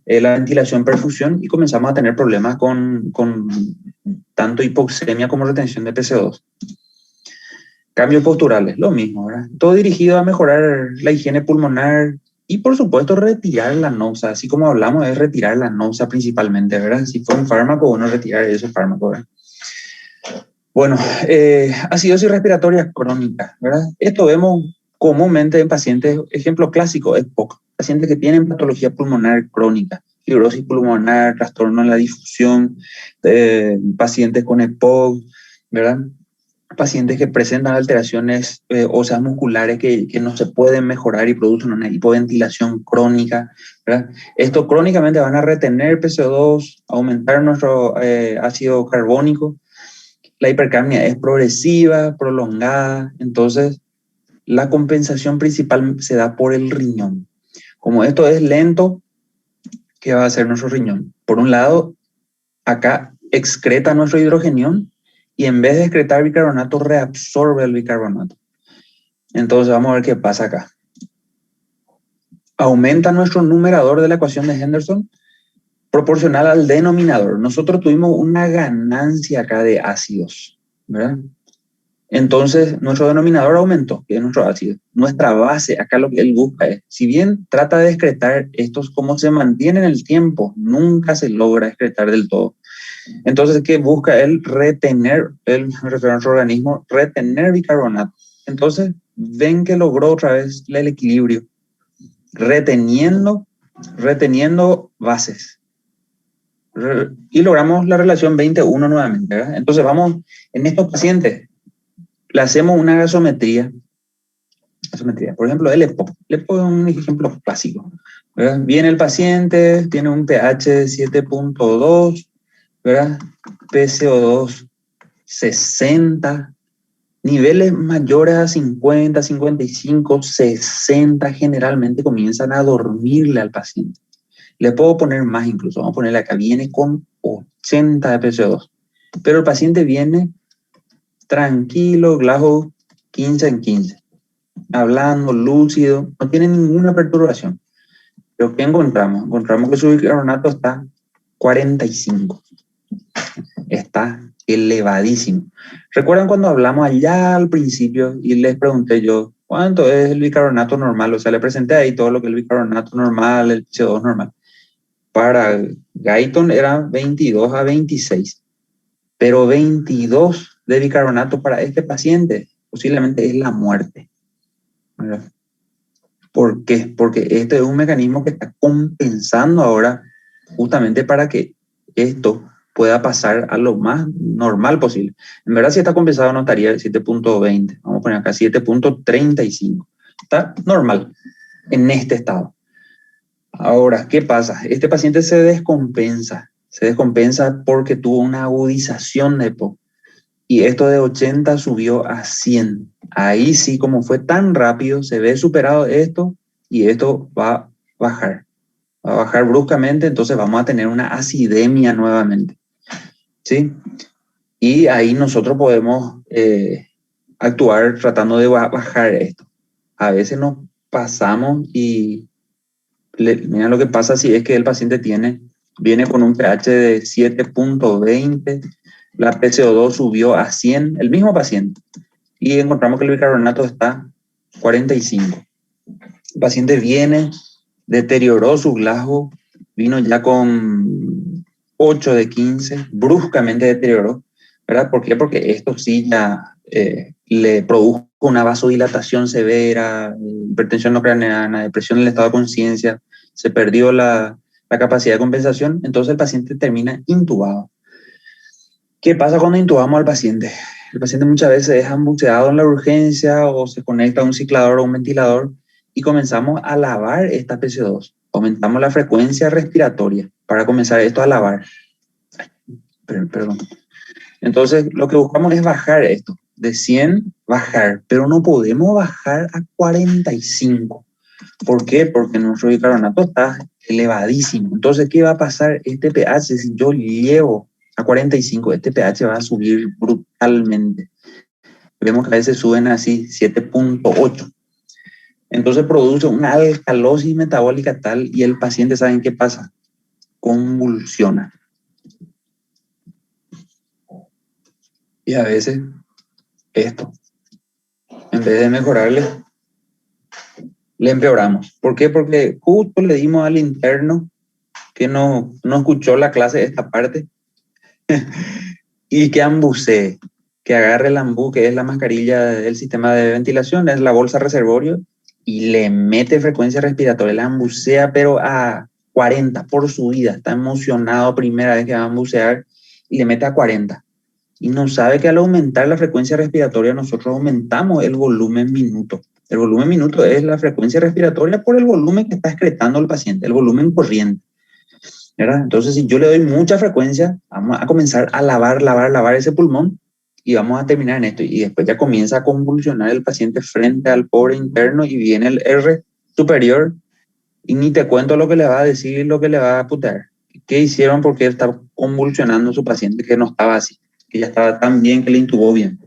la ventilación-perfusión y comenzamos a tener problemas con tanto hipoxemia como retención de PCO2. Cambios posturales, lo mismo, ¿verdad? Todo dirigido a mejorar la higiene pulmonar y por supuesto retirar la noxa, así como hablamos es retirar la noxa principalmente, ¿verdad? Si fue un fármaco, bueno, retirar ese fármaco, ¿verdad? Bueno, acidosis respiratoria crónica, ¿verdad? Esto vemos comúnmente en pacientes, ejemplo clásico, EPOC, pacientes que tienen patología pulmonar crónica, fibrosis pulmonar, trastorno en la difusión, pacientes con EPOC, ¿verdad? Pacientes que presentan alteraciones óseas musculares que no se pueden mejorar y producen una hipoventilación crónica, ¿verdad? Esto crónicamente van a retener PCO2, aumentar nuestro ácido carbónico. La hipercapnia es progresiva, prolongada, entonces la compensación principal se da por el riñón. Como esto es lento, ¿qué va a hacer nuestro riñón? Por un lado, acá excreta nuestro hidrogenión y en vez de excretar bicarbonato, reabsorbe el bicarbonato. Entonces vamos a ver qué pasa acá. Aumenta nuestro numerador de la ecuación de Henderson proporcional al denominador. Nosotros tuvimos una ganancia acá de ácidos, ¿verdad? Entonces, nuestro denominador aumentó, que es nuestro ácido. Nuestra base, acá lo que él busca es, si bien trata de excretar estos como se mantiene en el tiempo, nunca se logra excretar del todo. Entonces, ¿qué busca él? Retener, nuestro organismo, retener bicarbonato. Entonces, ven que logró otra vez el equilibrio, reteniendo bases. Y logramos la relación 20-1 nuevamente, ¿verdad? Entonces vamos, en estos pacientes, le hacemos una gasometría. Por ejemplo, el EPOC. El EPOC es un ejemplo clásico, ¿verdad? Viene el paciente, tiene un pH de 7.2, ¿verdad? PCO2 60, niveles mayores a 50, 55, 60, generalmente comienzan a dormirle al paciente. Le puedo poner más incluso, vamos a ponerle acá, viene con 80 de PCO2, pero el paciente viene tranquilo, Glasgow 15 en 15, hablando, lúcido, no tiene ninguna perturbación. Pero ¿qué encontramos? Encontramos que su bicarbonato está 45, está elevadísimo. ¿Recuerdan cuando hablamos allá al principio y les pregunté yo, ¿cuánto es el bicarbonato normal? O sea, le presenté ahí todo lo que es el bicarbonato normal, el CO2 normal. Para Guyton era 22 a 26, pero 22 de bicarbonato para este paciente posiblemente es la muerte, ¿verdad? ¿Por qué? Porque este es un mecanismo que está compensando ahora justamente para que esto pueda pasar a lo más normal posible. En verdad, si está compensado no estaría el 7.20, vamos a poner acá 7.35. Está normal en este estado. Ahora, ¿qué pasa? Este paciente se descompensa porque tuvo una agudización de EPO y esto de 80 subió a 100. Ahí sí, como fue tan rápido, se ve superado esto y esto va a bajar bruscamente, entonces vamos a tener una acidemia nuevamente, ¿sí? Y ahí nosotros podemos actuar tratando de bajar esto. A veces nos pasamos y mira lo que pasa si es que el paciente viene con un pH de 7.20, la PCO2 subió a 100, el mismo paciente, y encontramos que el bicarbonato está 45. El paciente deterioró su Glasgow, vino ya con 8 de 15, bruscamente deterioró, ¿verdad? ¿Por qué? Porque esto sí ya le produjo una vasodilatación severa, hipertensión no craneana, depresión en el estado de conciencia, se perdió la capacidad de compensación, entonces el paciente termina intubado. ¿Qué pasa cuando intubamos al paciente? El paciente muchas veces es ambuceado en la urgencia o se conecta a un ciclador o un ventilador y comenzamos a lavar esta PC2. Aumentamos la frecuencia respiratoria para comenzar esto a lavar. Perdón. Entonces, lo que buscamos es bajar esto. De 100, bajar. Pero no podemos bajar a 45. ¿Por qué? Porque nuestro bicarbonato está elevadísimo. Entonces, ¿qué va a pasar? Este pH, si yo llevo a 45, este pH va a subir brutalmente. Vemos que a veces suben así 7.8. Entonces produce una alcalosis metabólica tal y el paciente, ¿saben qué pasa? Convulsiona. Y a veces esto, en vez de mejorarle, le empeoramos. ¿Por qué? Porque justo le dimos al interno que no escuchó la clase de esta parte y que ambucee, que agarre el ambú, que es la mascarilla del sistema de ventilación, es la bolsa reservorio, y le mete frecuencia respiratoria, la ambucea pero a 40 por su vida, está emocionado primera vez que va a ambucear y le mete a 40. Y no sabe que al aumentar la frecuencia respiratoria nosotros aumentamos el volumen minuto. El volumen minuto es la frecuencia respiratoria por el volumen que está excretando el paciente, el volumen corriente, ¿verdad? Entonces, si yo le doy mucha frecuencia, vamos a comenzar a lavar ese pulmón y vamos a terminar en esto. Y después ya comienza a convulsionar el paciente frente al pobre interno y viene el R superior y ni te cuento lo que le va a decir y lo que le va a putear. ¿Qué hicieron? Porque él está convulsionando a su paciente que no estaba así, que ya estaba tan bien que le intubó bien.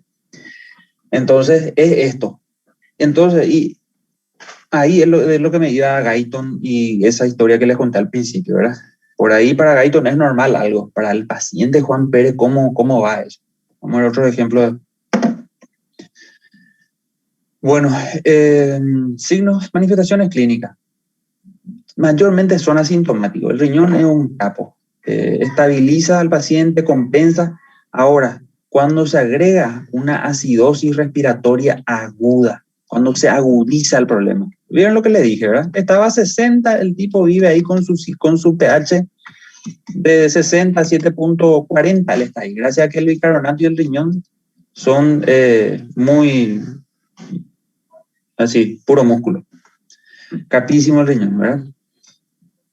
Entonces, es esto. Entonces, y ahí es lo que me iba a Guyton y esa historia que les conté al principio, ¿verdad? Por ahí para Guyton es normal algo. Para el paciente Juan Pérez, ¿cómo va eso? Vamos a ver otro ejemplo. Bueno, signos, manifestaciones clínicas. Mayormente son asintomáticos. El riñón es un capo. Estabiliza al paciente, compensa. Ahora, cuando se agrega una acidosis respiratoria aguda, cuando se agudiza el problema. ¿Vieron lo que le dije, verdad? Estaba a 60, el tipo vive ahí con su pH de 60 a 7.40, él está ahí. Gracias a que el bicarbonato y el riñón son muy así, puro músculo. Capísimo el riñón, ¿verdad?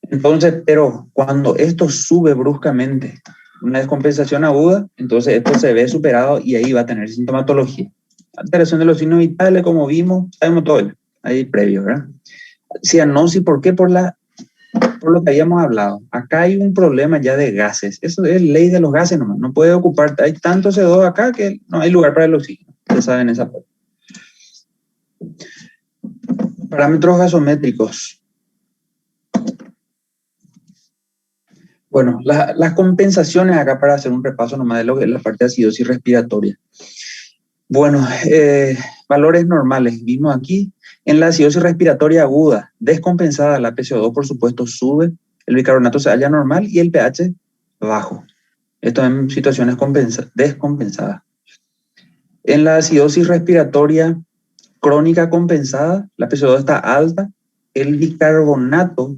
Entonces, pero cuando esto sube bruscamente, una descompensación aguda, entonces esto se ve superado y ahí va a tener sintomatología. Alteración de los signos vitales, como vimos, sabemos todo ahí previo, ¿verdad? Cianosis, ¿por qué? Por por lo que habíamos hablado. Acá hay un problema ya de gases. Eso es ley de los gases nomás. No puede ocupar, hay tanto CO2 acá que no hay lugar para el oxígeno. Ustedes saben esa parte. Parámetros gasométricos. Bueno, las compensaciones acá para hacer un repaso nomás de lo que es la parte de acidosis respiratoria. Bueno, valores normales. Vimos aquí en la acidosis respiratoria aguda, descompensada, la PCO2 por supuesto sube, el bicarbonato se halla normal y el pH bajo. Esto en situaciones descompensadas. En la acidosis respiratoria crónica compensada, la PCO2 está alta, el bicarbonato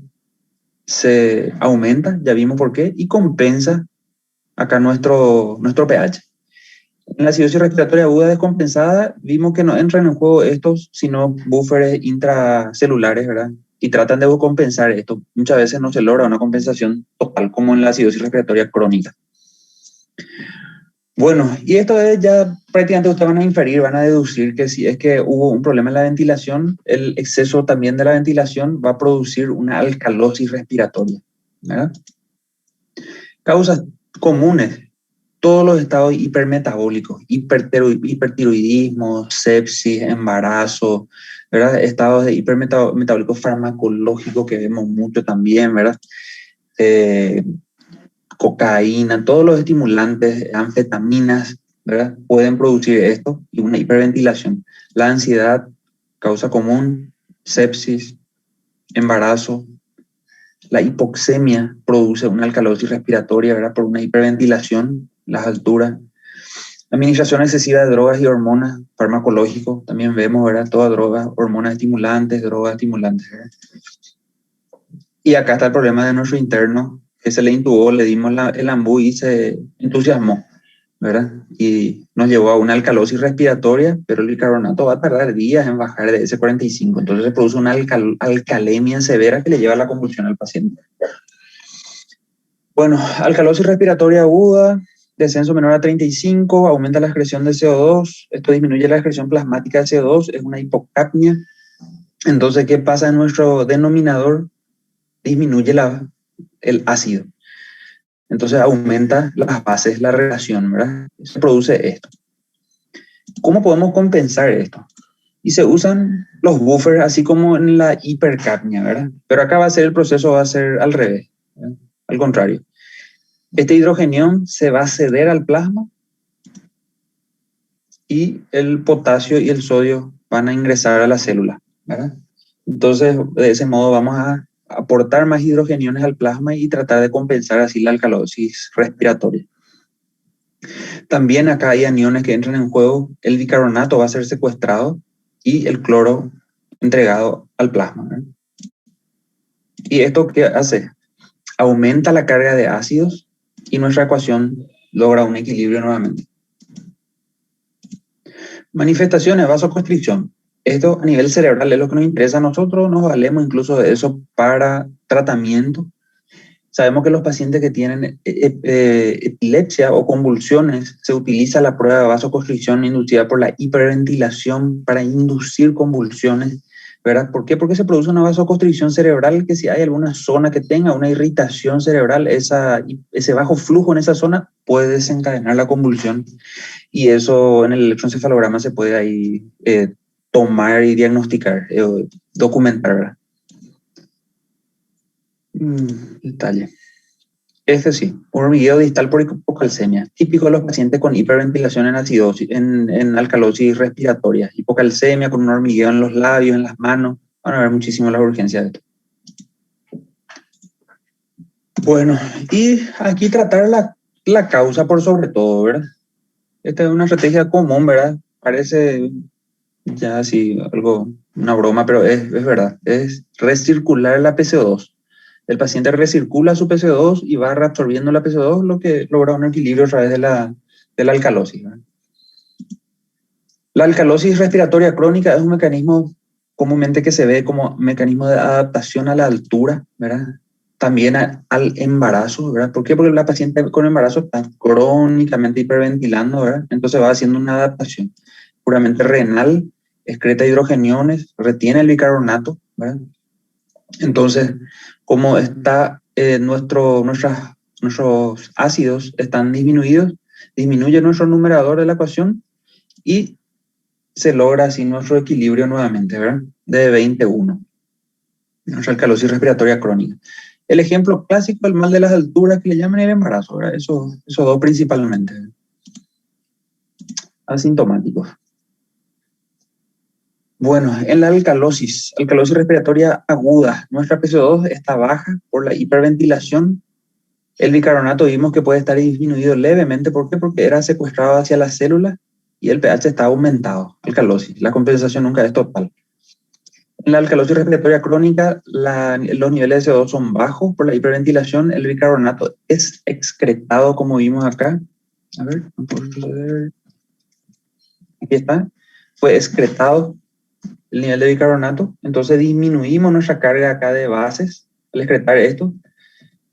se aumenta, ya vimos por qué, y compensa acá nuestro pH. En la acidosis respiratoria aguda descompensada, vimos que no entran en juego estos, sino búferes intracelulares, ¿verdad? Y tratan de compensar esto. Muchas veces no se logra una compensación total, como en la acidosis respiratoria crónica. Bueno, y esto es ya prácticamente ustedes van a inferir, van a deducir que si es que hubo un problema en la ventilación, el exceso también de la ventilación va a producir una alcalosis respiratoria, ¿verdad? Causas comunes, todos los estados hipermetabólicos, hipertiroidismo, sepsis, embarazo, ¿verdad? Estados de hipermetabólicos farmacológicos que vemos mucho también, ¿verdad? Cocaína, todos los estimulantes, anfetaminas, ¿verdad? Pueden producir esto y una hiperventilación. La ansiedad, causa común, sepsis, embarazo. La hipoxemia produce una alcalosis respiratoria, ¿verdad? Por una hiperventilación, las alturas. Administración excesiva de drogas y hormonas, farmacológicos, también vemos, ¿verdad? Todas drogas, hormonas estimulantes, drogas estimulantes, ¿verdad? Y acá está el problema de nuestro interno, que se le intubó, le dimos el ambú y se entusiasmó, ¿verdad? Y nos llevó a una alcalosis respiratoria, pero el bicarbonato va a tardar días en bajar de ese 45, entonces se produce una alcalemia severa que le lleva a la convulsión al paciente. Bueno, alcalosis respiratoria aguda, descenso menor a 35, aumenta la excreción de CO2, esto disminuye la excreción plasmática de CO2, es una hipocapnia. Entonces, ¿qué pasa en nuestro denominador? Disminuye el ácido. Entonces aumenta las bases, la relación, ¿verdad? Se produce esto. ¿Cómo podemos compensar esto? Y se usan los buffers, así como en la hipercapnia, ¿verdad? Pero acá el proceso va a ser al revés, ¿verdad? Al contrario. Este hidrogenión se va a ceder al plasma y el potasio y el sodio van a ingresar a la célula, ¿verdad? Entonces, de ese modo vamos a aportar más hidrogeniones al plasma y tratar de compensar así la alcalosis respiratoria. También acá hay aniones que entran en juego. El bicarbonato va a ser secuestrado y el cloro entregado al plasma, ¿verdad? ¿Y esto qué hace? Aumenta la carga de ácidos y nuestra ecuación logra un equilibrio nuevamente. Manifestaciones, vasoconstricción. Esto a nivel cerebral es lo que nos interesa a nosotros, nos valemos incluso de eso para tratamiento. Sabemos que los pacientes que tienen epilepsia o convulsiones, se utiliza la prueba de vasoconstricción inducida por la hiperventilación para inducir convulsiones, ¿verdad? ¿Por qué? Porque se produce una vasoconstricción cerebral que si hay alguna zona que tenga una irritación cerebral, ese bajo flujo en esa zona puede desencadenar la convulsión y eso en el electroencefalograma se puede ahí tomar y diagnosticar, documentar, ¿verdad? Detalle. Este sí, hormigueo distal por hipocalcemia, típico de los pacientes con hiperventilación en acidosis, en alcalosis respiratoria, hipocalcemia con un hormigueo en los labios, en las manos, van a ver muchísimo las urgencias de esto. Bueno, y aquí tratar la causa por sobre todo, ¿verdad? Esta es una estrategia común, ¿verdad? Parece ya así algo, una broma, pero es verdad, es recircular la PCO2. El paciente recircula su PCO2 y va reabsorbiendo la PCO2, lo que logra un equilibrio a través de la alcalosis, ¿verdad? La alcalosis respiratoria crónica es un mecanismo comúnmente que se ve como mecanismo de adaptación a la altura, ¿verdad? También al embarazo, ¿verdad? ¿Por qué? Porque la paciente con embarazo está crónicamente hiperventilando, ¿verdad? Entonces va haciendo una adaptación puramente renal, excreta hidrogeniones, retiene el bicarbonato, ¿verdad? Entonces, como está nuestros ácidos están disminuidos, disminuye nuestro numerador de la ecuación y se logra así nuestro equilibrio nuevamente, ¿verdad? De 21, nuestra alcalosis respiratoria crónica. El ejemplo clásico, el mal de las alturas que le llaman el embarazo, ¿verdad? Eso dos principalmente. Asintomáticos. Bueno, en la alcalosis respiratoria aguda, nuestra PCO2 está baja por la hiperventilación. El bicarbonato vimos que puede estar disminuido levemente. ¿Por qué? Porque era secuestrado hacia las células y el pH está aumentado, alcalosis. La compensación nunca es total. En la alcalosis respiratoria crónica, los niveles de CO2 son bajos por la hiperventilación. El bicarbonato es excretado, como vimos acá. A ver, aquí está. Fue excretado el nivel de bicarbonato. Entonces disminuimos nuestra carga acá de bases al excretar esto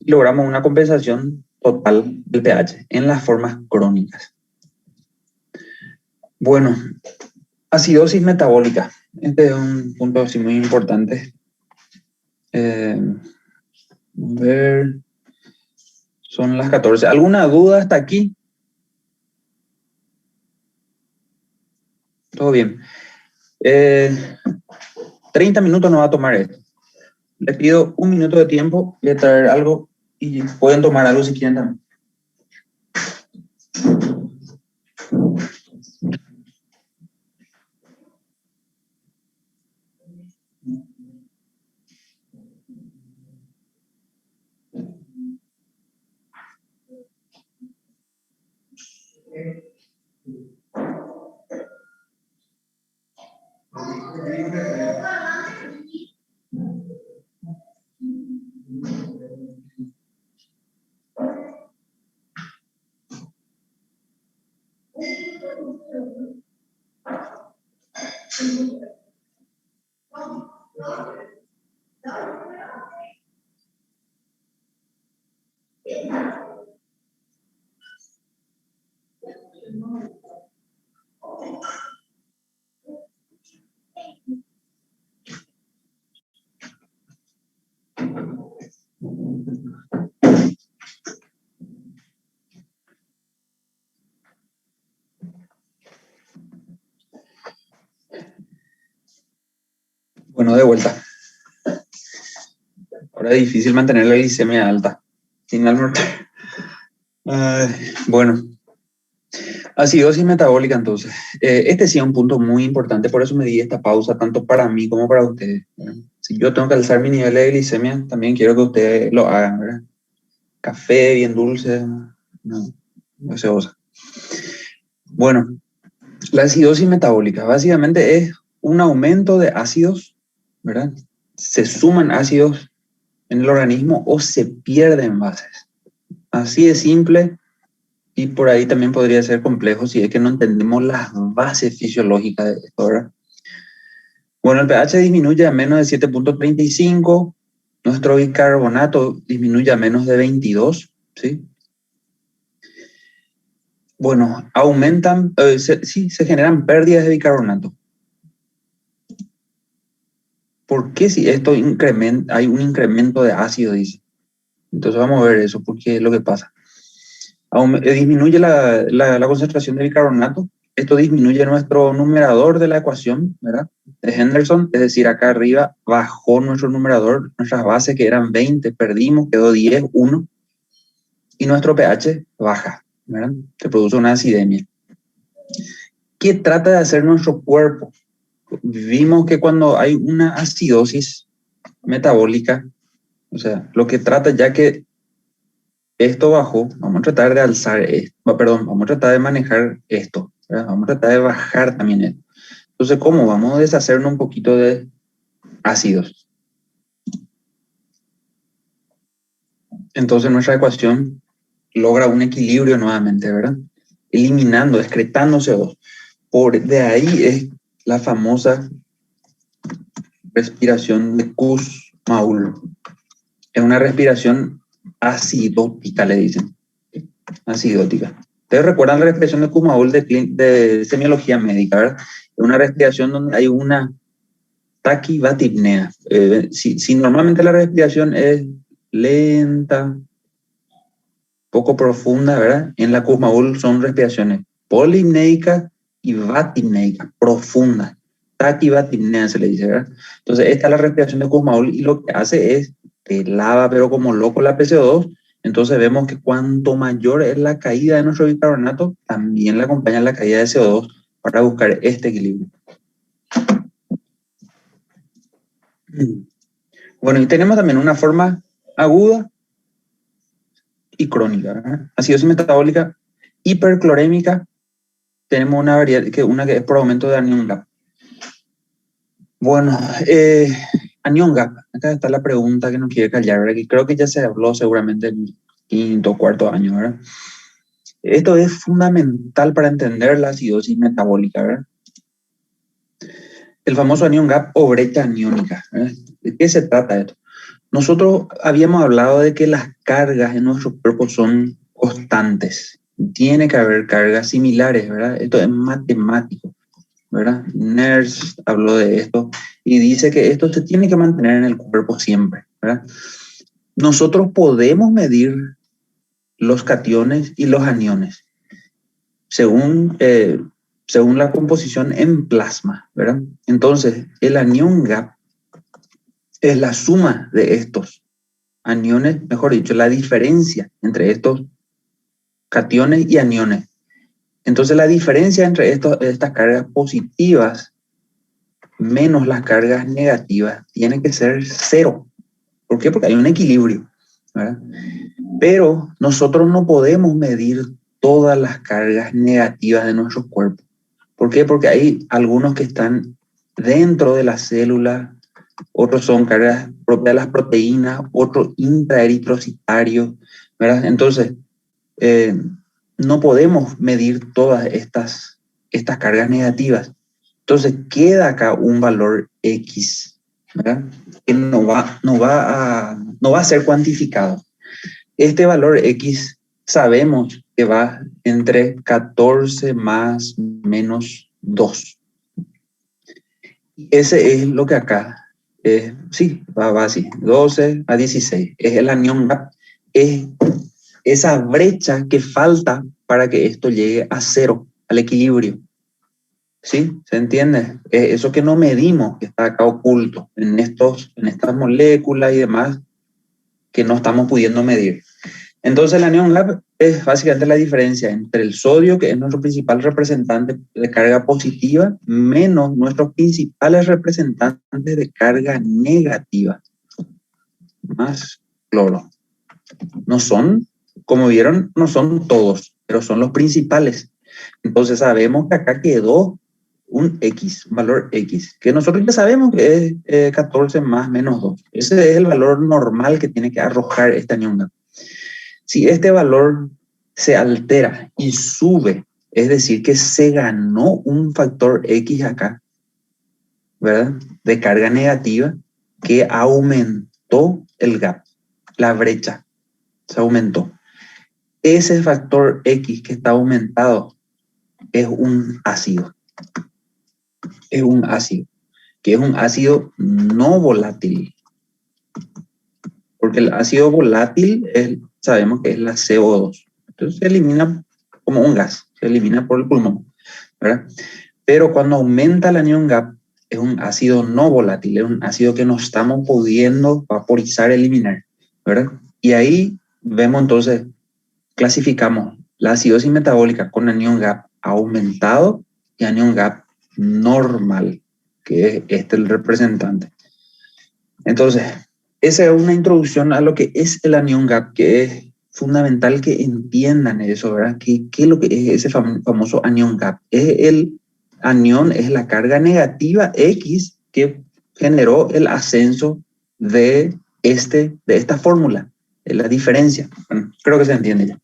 y logramos una compensación total del pH en las formas crónicas. Bueno, acidosis metabólica. Este es un punto así muy importante. A ver, son las 14. ¿Alguna duda hasta aquí? Todo bien. 30 minutos nos va a tomar esto. Les pido un minuto de tiempo, voy a traer algo y pueden tomar algo si quieren también. Bueno, de vuelta. Ahora es difícil mantener la glicemia alta. Sin almorzar. Bueno, acidosis metabólica entonces. Este sí es un punto muy importante, por eso me di esta pausa tanto para mí como para ustedes. Si yo tengo que alzar mi nivel de glicemia, también quiero que ustedes lo hagan, ¿verdad? Café bien dulce, no gaseosa. Bueno, la acidosis metabólica básicamente es un aumento de ácidos, ¿verdad? Se suman ácidos en el organismo o se pierden bases. Así de simple, y por ahí también podría ser complejo si es que no entendemos las bases fisiológicas de esto, ¿verdad? Bueno, el pH disminuye a menos de 7.35, nuestro bicarbonato disminuye a menos de 22, ¿sí? Bueno, aumentan, se generan pérdidas de bicarbonato. ¿Por qué si esto incrementa, hay un incremento de ácido, dice? Entonces vamos a ver eso, porque es lo que pasa. Disminuye la concentración de bicarbonato. Esto disminuye nuestro numerador de la ecuación, ¿verdad? De Henderson, es decir, acá arriba bajó nuestro numerador, nuestras bases que eran 20, perdimos, quedó 10, 1, y nuestro pH baja, ¿verdad? Se produce una acidemia. ¿Qué trata de hacer nuestro cuerpo? Vimos que cuando hay una acidosis metabólica, o sea, lo que trata, ya que esto bajó, vamos a tratar de alzar esto, vamos a tratar de manejar esto, ¿verdad? Vamos a tratar de bajar también esto. Entonces, ¿cómo? Vamos a deshacernos un poquito de ácidos. Entonces, nuestra ecuación logra un equilibrio nuevamente, ¿verdad? Eliminando, excretando CO2. De ahí es la famosa respiración de Kussmaul. Es una respiración acidótica, le dicen. Acidótica. Ustedes recuerdan la respiración de Kussmaul de semiología médica, ¿verdad? Es una respiración donde hay una taquivatipnea. Si normalmente la respiración es lenta, poco profunda, ¿verdad? En la Kussmaul son respiraciones polipneicas y vatipneicas, profundas. Taquivatipnea se le dice, ¿verdad? Entonces, esta es la respiración de Kussmaul y lo que hace es que lava, pero como loco la PCO2. Entonces, vemos que cuanto mayor es la caída de nuestro bicarbonato, también le acompaña la caída de CO2 para buscar este equilibrio. Bueno, y tenemos también una forma aguda y crónica, ¿verdad? Acidosis metabólica hiperclorémica, tenemos una variedad, una que es por aumento de anion gap. Bueno, anion gap, acá está la pregunta que nos quiere callar, ¿verdad? Que creo que ya se habló seguramente en el quinto o cuarto año, ¿verdad? Esto es fundamental para entender la acidosis metabólica, ¿verdad? El famoso anion gap o brecha aniónica, ¿verdad? ¿De qué se trata esto? Nosotros habíamos hablado de que las cargas en nuestro cuerpo son constantes. Tiene que haber cargas similares, ¿verdad? Esto es matemático, ¿verdad? Nernst habló de esto y dice que esto se tiene que mantener en el cuerpo siempre, ¿verdad? Nosotros podemos medir los cationes y los aniones según la composición en plasma, ¿verdad? Entonces, el anion gap es la suma de estos aniones, mejor dicho, la diferencia entre estos cationes y aniones. Entonces, la diferencia entre estas cargas positivas menos las cargas negativas tiene que ser cero. ¿Por qué? Porque hay un equilibrio, ¿verdad? Pero nosotros no podemos medir todas las cargas negativas de nuestro cuerpo. ¿Por qué? Porque hay algunos que están dentro de la célula, otros son cargas propias de las proteínas, otros intraeritrocitarios, ¿verdad? Entonces, no podemos medir todas estas cargas negativas. Entonces, queda acá un valor X, ¿verdad? Que no va a ser cuantificado. Este valor X sabemos que va entre 14 más menos 2. Ese es lo que acá, sí, va así, 12 a 16. Es el anion gap, es esa brecha que falta para que esto llegue a cero, al equilibrio. ¿Sí? ¿Se entiende? Eso que no medimos, que está acá oculto en estas moléculas y demás, que no estamos pudiendo medir. Entonces, el anion gap es básicamente la diferencia entre el sodio, que es nuestro principal representante de carga positiva, menos nuestros principales representantes de carga negativa, más cloro. No son, como vieron, no son todos, pero son los principales. Entonces, sabemos que acá quedó un X, un valor X, que nosotros ya sabemos que es 14 más menos 2. Ese es el valor normal que tiene que arrojar este anion gap. Si este valor se altera y sube, es decir, que se ganó un factor X acá, ¿verdad? De carga negativa, que aumentó el gap, la brecha, se aumentó. Ese factor X que está aumentado es un ácido. Es un ácido, que es un ácido no volátil. Porque el ácido volátil sabemos que es la CO2. Entonces se elimina como un gas, se elimina por el pulmón, ¿verdad? Pero cuando aumenta el anion gap, es un ácido no volátil, es un ácido que no estamos pudiendo vaporizar, eliminar, ¿verdad? Y ahí vemos entonces, clasificamos la acidosis metabólica con anion gap aumentado y anion gap normal, que es el representante. Entonces, esa es una introducción a lo que es el anion gap, que es fundamental que entiendan eso, ¿verdad? ¿Qué es lo que es ese famoso anion gap? El anión es la carga negativa X que generó el ascenso de esta fórmula, de la diferencia. Bueno, creo que se entiende ya.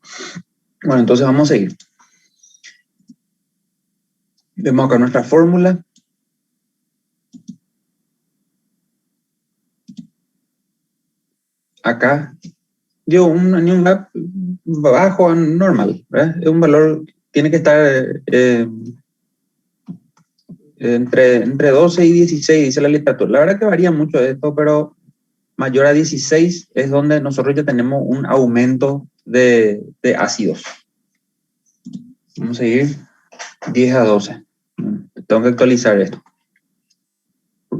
Bueno, entonces vamos a seguir. Vemos acá nuestra fórmula. Acá dio un anion gap bajo a normal, ¿verdad? Es un valor, tiene que estar Entre 12 y 16, dice la literatura. La verdad que varía mucho esto, pero mayor a 16 es donde nosotros ya tenemos un aumento de ácidos. Vamos a seguir 10 a 12. Tengo que actualizar esto.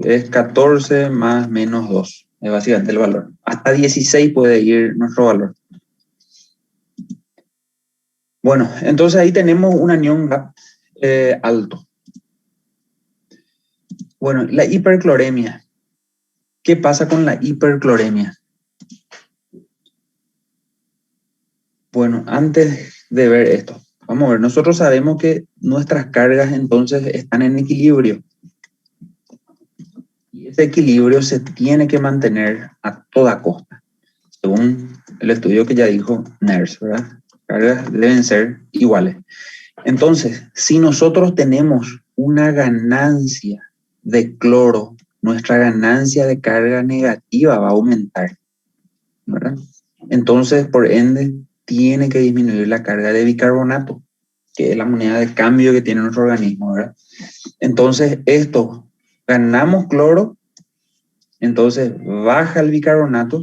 Es 14 más menos 2. Es básicamente el valor. Hasta 16 puede ir nuestro valor. Bueno, entonces ahí tenemos un anión GAP alto. Bueno, la hipercloremia. ¿Qué pasa con la hipercloremia? Bueno, antes de ver esto, vamos a ver, nosotros sabemos que nuestras cargas entonces están en equilibrio. Y ese equilibrio se tiene que mantener a toda costa, según el estudio que ya dijo NERS, ¿verdad? Cargas deben ser iguales. Entonces, si nosotros tenemos una ganancia de cloro, nuestra ganancia de carga negativa va a aumentar, ¿verdad? Entonces, por ende, tiene que disminuir la carga de bicarbonato, que es la moneda de cambio que tiene nuestro organismo, ¿verdad? Entonces, ganamos cloro, entonces baja el bicarbonato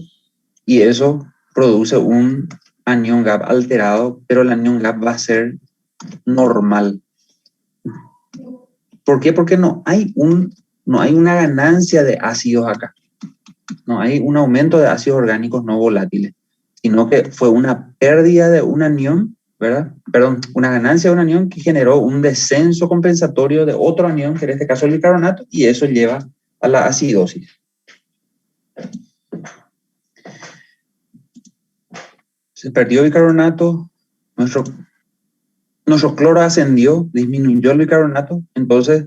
y eso produce un anión GAP alterado, pero el anión GAP va a ser normal. ¿Por qué? Porque no hay una ganancia de ácidos acá. No hay un aumento de ácidos orgánicos no volátiles, sino que fue una pérdida de un anión, ¿verdad? Perdón, una ganancia de un anión que generó un descenso compensatorio de otro anión, que en este caso el bicarbonato, y eso lleva a la acidosis. Se perdió bicarbonato, nuestro cloro ascendió, disminuyó el bicarbonato, entonces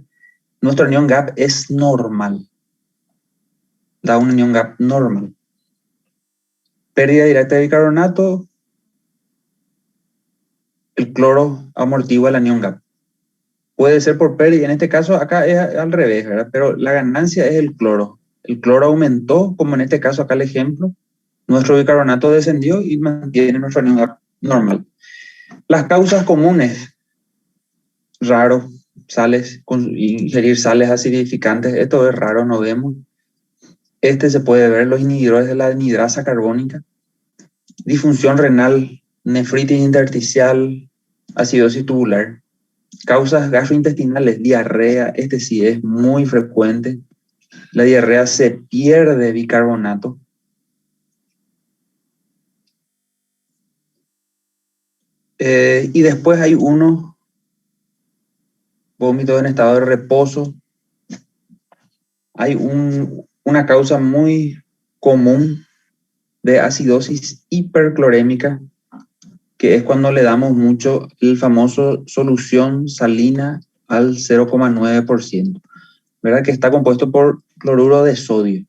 nuestro anión GAP es normal. Da un anión GAP normal. Pérdida directa de bicarbonato, el cloro amortigua el anión GAP. Puede ser por pérdida, en este caso acá es al revés, ¿verdad? Pero la ganancia es el cloro. El cloro aumentó, como en este caso acá el ejemplo, nuestro bicarbonato descendió y mantiene nuestro anión GAP normal. Las causas comunes, raro, sales, ingerir sales acidificantes, esto es raro, no vemos. Se puede ver los inhibidores de la anhidrasa carbónica, disfunción renal, nefritis intersticial, acidosis tubular. Causas gastrointestinales, diarrea, sí es muy frecuente. La diarrea se pierde bicarbonato. Y después hay vómitos en estado de reposo. Hay una causa muy común de acidosis hiperclorémica, que es cuando le damos mucho el famoso solución salina al 0,9%, ¿verdad? Que está compuesto por cloruro de sodio.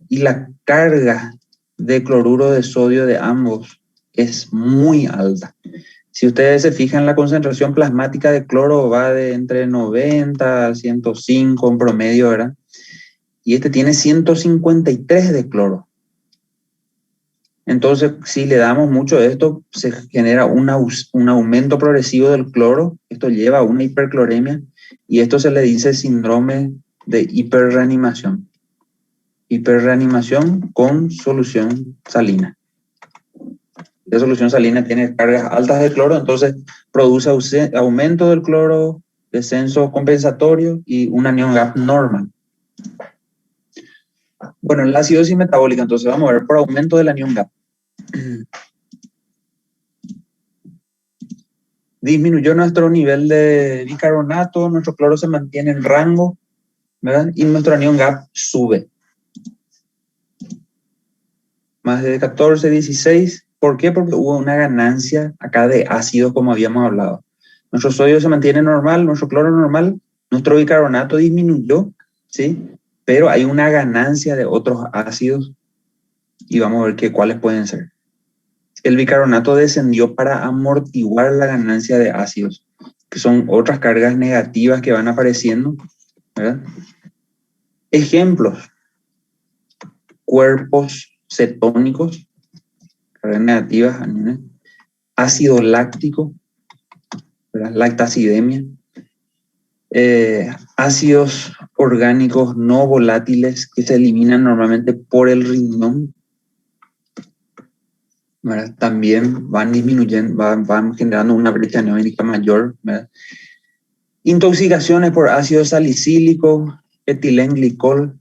Y la carga de cloruro de sodio de ambos es muy alta. Si ustedes se fijan, la concentración plasmática de cloro va de entre 90 a 105 en promedio, ¿verdad? Y tiene 153 de cloro. Entonces, si le damos mucho de esto, se genera un aumento progresivo del cloro. Esto lleva a una hipercloremia y esto se le dice síndrome de hiperreanimación. Hiperreanimación con solución salina. La solución salina tiene cargas altas de cloro, entonces produce aumento del cloro, descenso compensatorio y un anión GAP normal. Bueno, la acidosis metabólica, entonces vamos a ver por aumento del anión GAP. Disminuyó nuestro nivel de bicarbonato, nuestro cloro se mantiene en rango, ¿verdad? Y nuestro anión GAP sube. Más de 14, 16. ¿Por qué? Porque hubo una ganancia acá de ácidos, como habíamos hablado. Nuestro sodio se mantiene normal, nuestro cloro normal, nuestro bicarbonato disminuyó, ¿sí? Pero hay una ganancia de otros ácidos y vamos a ver cuáles pueden ser. El bicarbonato descendió para amortiguar la ganancia de ácidos, que son otras cargas negativas que van apareciendo, ¿verdad? Ejemplos: cuerpos cetónicos, cargas negativas, aniones, ácido láctico, ¿verdad? Lactacidemia, Ácidos orgánicos no volátiles que se eliminan normalmente por el riñón, ¿verdad? También van disminuyendo, van generando una brecha neométrica mayor, ¿verdad? Intoxicaciones por ácido salicílico, etilenglicol,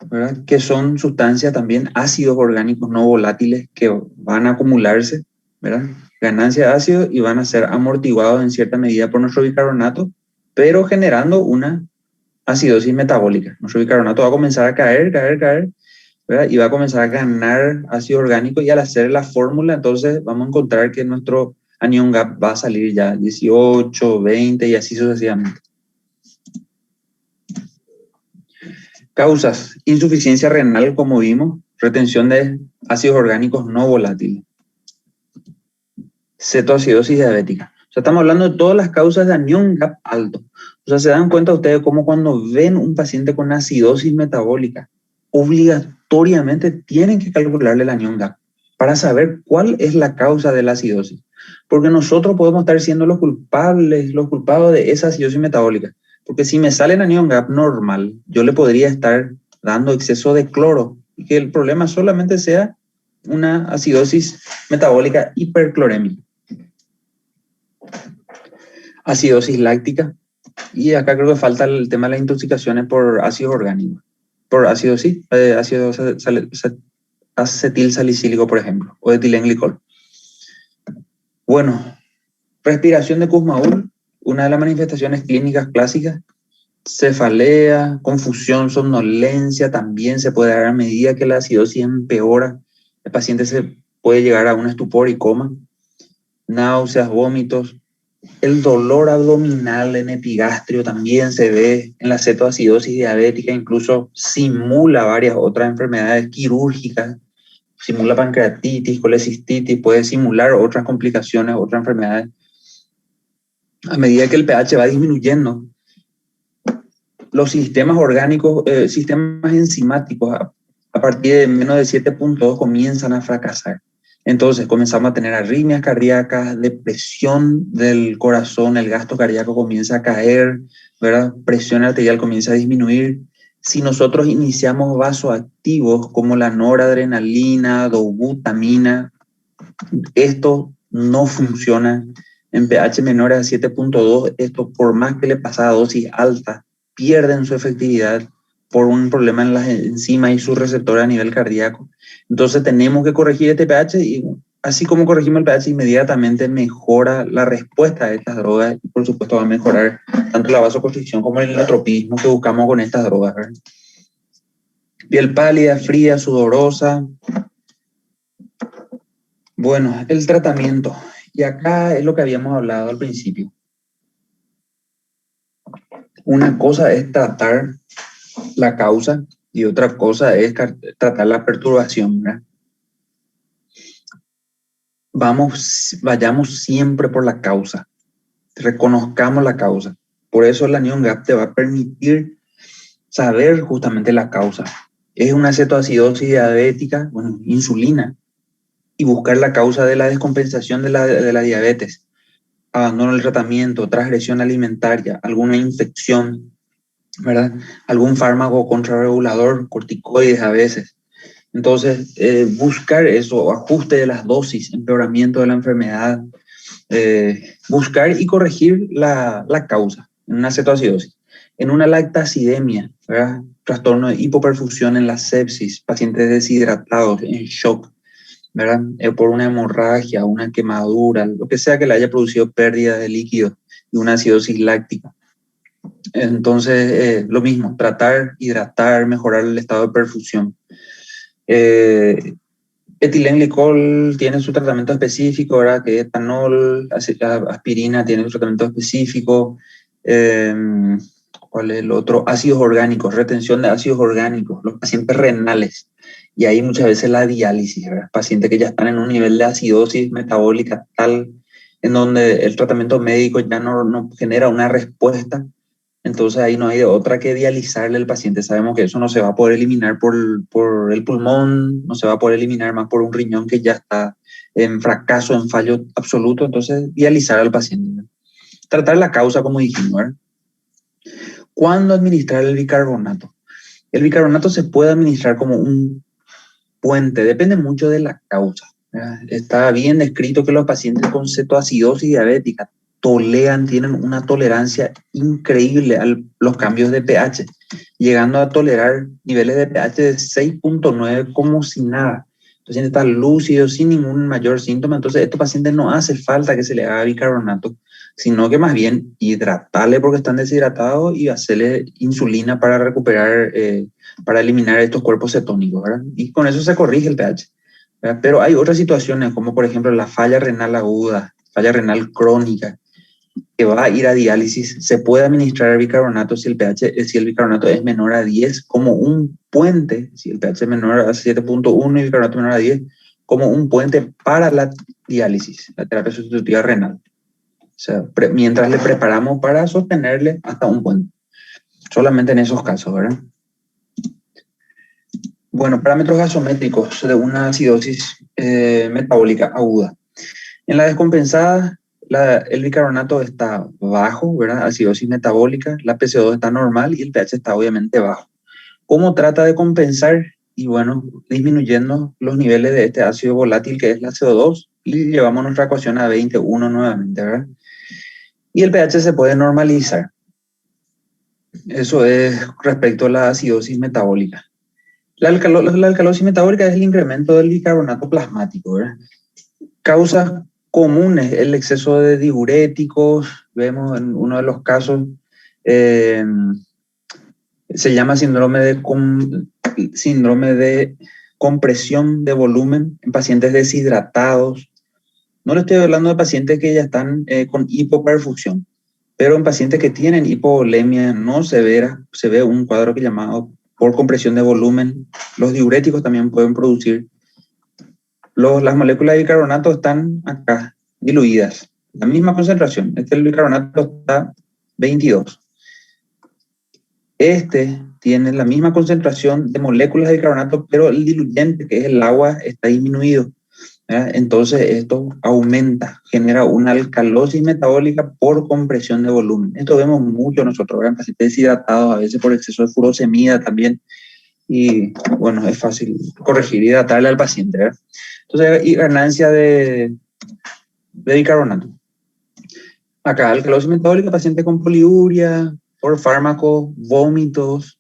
¿verdad? Que son sustancias también ácidos orgánicos no volátiles que van a acumularse, ¿verdad? Ganancia de ácido y van a ser amortiguados en cierta medida por nuestro bicarbonato, pero generando una acidosis metabólica. Nuestro bicarbonato va a comenzar a caer, ¿verdad? Y va a comenzar a ganar ácido orgánico, y al hacer la fórmula, entonces vamos a encontrar que nuestro anion gap va a salir ya 18, 20 y así sucesivamente. Causas: insuficiencia renal, como vimos, retención de ácidos orgánicos no volátiles, cetoacidosis diabética. O sea, estamos hablando de todas las causas de anion gap alto. O sea, se dan cuenta ustedes cómo cuando ven un paciente con acidosis metabólica, obligatoriamente tienen que calcularle el anion gap para saber cuál es la causa de la acidosis. Porque nosotros podemos estar siendo los culpados de esa acidosis metabólica. Porque si me sale el anion gap normal, yo le podría estar dando exceso de cloro y que el problema solamente sea una acidosis metabólica hiperclorémica. Acidosis láctica. Y acá creo que falta el tema de las intoxicaciones por ácidos orgánicos. Por ácido, sí, ácido acetil salicílico, por ejemplo, o etilenglicol. Bueno, respiración de Kussmaul, una de las manifestaciones clínicas clásicas. Cefalea, confusión, somnolencia, también se puede dar a medida que la acidosis empeora. El paciente se puede llegar a un estupor y coma. Náuseas, vómitos. El dolor abdominal en epigastrio también se ve en la cetoacidosis diabética, incluso simula varias otras enfermedades quirúrgicas, simula pancreatitis, colecistitis, puede simular otras complicaciones, otras enfermedades. A medida que el pH va disminuyendo, los sistemas orgánicos, sistemas enzimáticos, a partir de menos de 7.2 comienzan a fracasar. Entonces comenzamos a tener arritmias cardíacas, depresión del corazón, el gasto cardíaco comienza a caer, ¿verdad? Presión arterial comienza a disminuir. Si nosotros iniciamos vasoactivos como la noradrenalina, dobutamina, esto no funciona en pH menores a 7.2. Esto, por más que le pasa a dosis alta, pierden su efectividad por un problema en las enzimas y sus receptores a nivel cardíaco. Entonces tenemos que corregir este pH, y así como corregimos el pH, inmediatamente mejora la respuesta a estas drogas, y por supuesto va a mejorar tanto la vasoconstricción como el inotropismo que buscamos con estas drogas, ¿verdad? Piel pálida, fría, sudorosa. Bueno, el tratamiento. Y acá es lo que habíamos hablado al principio. Una cosa es tratar la causa y otra cosa es tratar la perturbación, ¿verdad? Vayamos siempre por la causa, reconozcamos la causa. Por eso el anion gap te va a permitir saber justamente la causa. Es una cetoacidosis diabética, bueno, insulina, y buscar la causa de la descompensación de la diabetes, abandono del tratamiento, transgresión alimentaria, alguna infección, ¿verdad? Algún fármaco contrarregulador, corticoides a veces. Entonces, buscar eso, ajuste de las dosis, empeoramiento de la enfermedad, buscar y corregir la causa en una cetoacidosis. En una lactacidemia, ¿verdad? Trastorno de hipoperfusión en la sepsis, pacientes deshidratados, en shock, ¿verdad? Por una hemorragia, una quemadura, lo que sea que le haya producido pérdida de líquido y una acidosis láctica. Entonces, lo mismo, tratar, hidratar, mejorar el estado de perfusión. Etilenglicol tiene su tratamiento específico, ¿verdad? Que etanol, aspirina tiene su tratamiento específico. ¿Cuál es el otro? Ácidos orgánicos, retención de ácidos orgánicos, los pacientes renales. Y ahí muchas veces la diálisis, ¿verdad? Pacientes que ya están en un nivel de acidosis metabólica tal en donde el tratamiento médico ya no genera una respuesta. Entonces ahí no hay de otra que dializarle al paciente. Sabemos que eso no se va a poder eliminar por el pulmón, no se va a poder eliminar más por un riñón que ya está en fracaso, en fallo absoluto. Entonces dializar al paciente, ¿verdad? Tratar la causa, como dijimos, ¿verdad? ¿Cuándo administrar el bicarbonato? El bicarbonato se puede administrar como un puente, depende mucho de la causa, ¿verdad? Está bien descrito que los pacientes con cetoacidosis diabética tienen una tolerancia increíble a los cambios de pH, llegando a tolerar niveles de pH de 6.9 como si nada. El paciente está lúcido, sin ningún mayor síntoma. Entonces, a estos pacientes no hace falta que se le haga bicarbonato, sino que más bien hidratarle porque están deshidratados y hacerle insulina para recuperar, para eliminar estos cuerpos cetónicos, ¿verdad? Y con eso se corrige el pH, ¿verdad? Pero hay otras situaciones, como por ejemplo la falla renal aguda, falla renal crónica, que va a ir a diálisis. Se puede administrar bicarbonato si el bicarbonato es menor a 10, como un puente, si el pH es menor a 7.1 y el bicarbonato menor a 10, como un puente para la diálisis, la terapia sustitutiva renal. O sea, mientras le preparamos para sostenerle hasta un puente. Solamente en esos casos, ¿verdad? Bueno, parámetros gasométricos de una acidosis metabólica aguda. En la descompensada, el bicarbonato está bajo, ¿verdad? Acidosis metabólica, la PCO2 está normal y el pH está obviamente bajo. ¿Cómo trata de compensar? Y bueno, disminuyendo los niveles de este ácido volátil que es la CO2 y llevamos nuestra ecuación a 21 nuevamente, ¿verdad? Y el pH se puede normalizar. Eso es respecto a la acidosis metabólica. La alcalosis metabólica es el incremento del bicarbonato plasmático, ¿verdad? Causas comunes, el exceso de diuréticos, vemos en uno de los casos, se llama síndrome de compresión de volumen en pacientes deshidratados. No le estoy hablando de pacientes que ya están con hipoperfusión, pero en pacientes que tienen hipovolemia no severa, se ve un cuadro que llamado por compresión de volumen. Los diuréticos también pueden producir. Las moléculas de bicarbonato están acá, diluidas. La misma concentración. El bicarbonato está 22. Este tiene la misma concentración de moléculas de bicarbonato, pero el diluyente, que es el agua, está disminuido, ¿verdad? Entonces esto aumenta, genera una alcalosis metabólica por compresión de volumen. Esto vemos mucho nosotros, ¿verdad? En pacientes deshidratados, a veces por exceso de furosemida también. Y bueno, es fácil corregir y hidratarle al paciente, ¿verdad? Entonces, y ganancia de bicarbonato. Acá, alcalosis metabólica, paciente con poliuria, por fármaco, vómitos,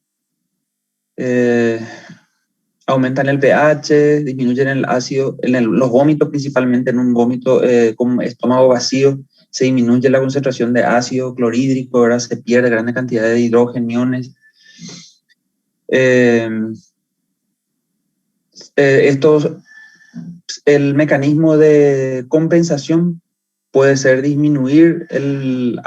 aumentan el pH, disminuyen el ácido, los vómitos principalmente, en un vómito con estómago vacío, se disminuye la concentración de ácido clorhídrico, ¿verdad? Se pierde grande cantidad de hidrogeniones. El mecanismo de compensación puede ser disminuir el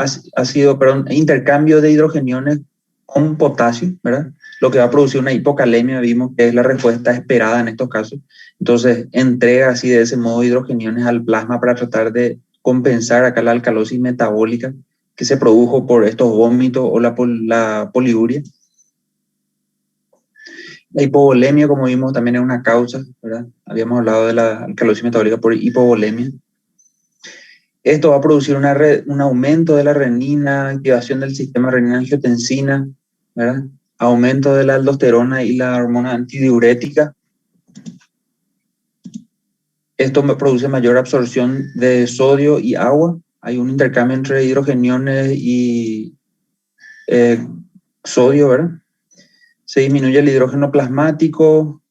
intercambio de hidrogeniones con potasio, ¿verdad? Lo que va a producir una hipocalemia, vimos que es la respuesta esperada en estos casos. Entonces, entrega así de ese modo hidrogeniones al plasma para tratar de compensar acá la alcalosis metabólica que se produjo por estos vómitos o la poliuria. La hipovolemia, como vimos, también es una causa, ¿verdad? Habíamos hablado de la alcalosis metabólica por hipovolemia. Esto va a producir un aumento de la renina, activación del sistema renina-angiotensina, ¿verdad? Aumento de la aldosterona y la hormona antidiurética. Esto produce mayor absorción de sodio y agua. Hay un intercambio entre hidrogeniones y sodio, ¿verdad? Se disminuye el hidrógeno plasmático.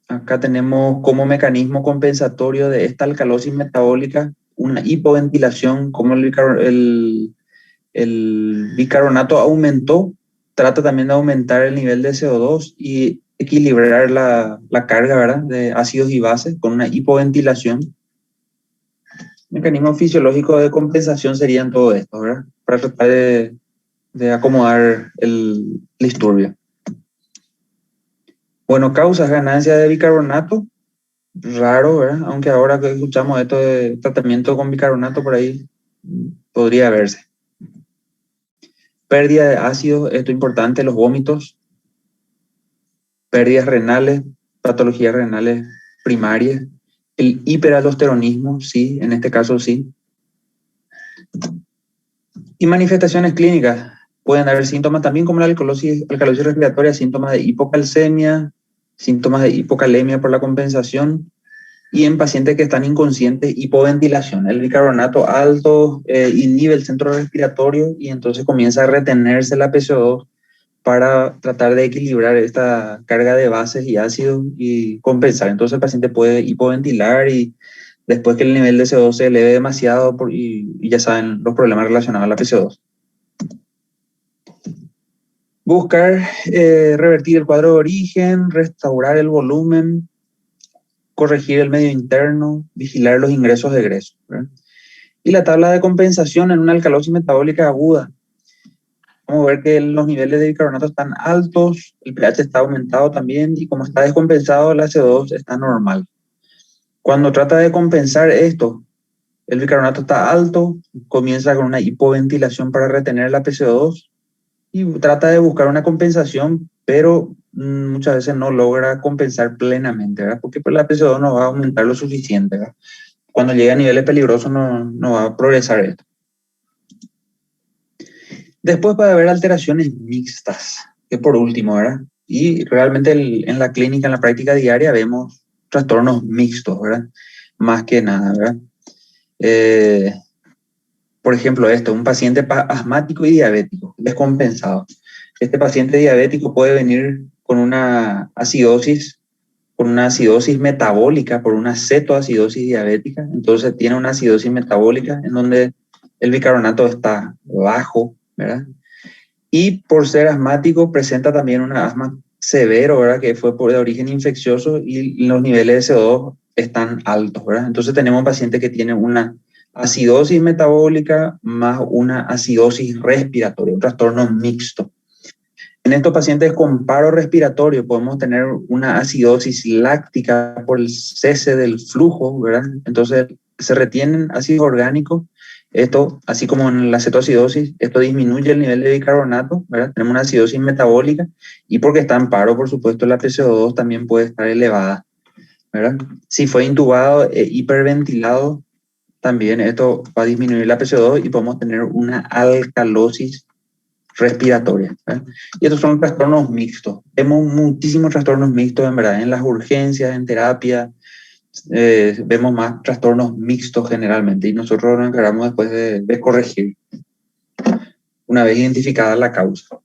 Acá tenemos como mecanismo compensatorio de esta alcalosis metabólica una hipoventilación, como el bicarbonato aumentó, trata también de aumentar el nivel de CO2 y equilibrar la carga, ¿verdad?, de ácidos y bases con una hipoventilación. Mecanismo fisiológico de compensación serían todo esto, ¿verdad?, para tratar de acomodar el disturbio. Bueno, causas, ganancia de bicarbonato, raro, ¿verdad? Aunque ahora que escuchamos esto de tratamiento con bicarbonato, por ahí podría verse. Pérdida de ácido, esto es importante, los vómitos, pérdidas renales, patologías renales primarias, el hiperaldosteronismo, sí, en este caso sí. Y manifestaciones clínicas. Pueden haber síntomas también como la alcalosis respiratoria, síntomas de hipocalcemia, síntomas de hipocalemia por la compensación, y en pacientes que están inconscientes, hipoventilación. El bicarbonato alto inhibe el centro respiratorio y entonces comienza a retenerse la PCO2 para tratar de equilibrar esta carga de bases y ácidos y compensar. Entonces el paciente puede hipoventilar y después que el nivel de CO2 se eleve demasiado y ya saben los problemas relacionados a la PCO2. Buscar revertir el cuadro de origen, restaurar el volumen, corregir el medio interno, vigilar los ingresos de egresos. Y la tabla de compensación en una alcalosis metabólica aguda. Vamos a ver que los niveles de bicarbonato están altos, el pH está aumentado también y como está descompensado, la CO2 está normal. Cuando trata de compensar esto, el bicarbonato está alto, comienza con una hipoventilación para retener la PCO2 y trata de buscar una compensación, pero muchas veces no logra compensar plenamente, ¿verdad? Porque pues, la PCO2 no va a aumentar lo suficiente, ¿verdad? Cuando llegue a niveles peligrosos no va a progresar esto. Después puede haber alteraciones mixtas, que por último, ¿verdad? Y realmente en la clínica, en la práctica diaria, vemos trastornos mixtos, ¿verdad? Más que nada, ¿verdad? Por ejemplo, un paciente asmático y diabético, descompensado. Este paciente diabético puede venir con una acidosis metabólica, por una cetoacidosis diabética. Entonces tiene una acidosis metabólica en donde el bicarbonato está bajo, ¿verdad? Y por ser asmático presenta también un asma severo, ¿verdad? Que fue de origen infeccioso y los niveles de CO2 están altos, ¿verdad? Entonces tenemos un paciente que tiene una acidosis metabólica más una acidosis respiratoria, un trastorno mixto. En estos pacientes con paro respiratorio podemos tener una acidosis láctica por el cese del flujo, ¿verdad? Entonces se retienen ácidos orgánicos. Esto, así como en la cetoacidosis, esto disminuye el nivel de bicarbonato, ¿verdad? Tenemos una acidosis metabólica y porque está en paro, por supuesto, la PCO2 también puede estar elevada, ¿verdad? Si fue intubado e hiperventilado, también esto va a disminuir la PCO2 y podemos tener una alcalosis respiratoria, ¿verdad? Y estos son trastornos mixtos. Vemos muchísimos trastornos mixtos, en verdad, en las urgencias, en terapia, vemos más trastornos mixtos generalmente y nosotros nos encargamos después de corregir una vez identificada la causa.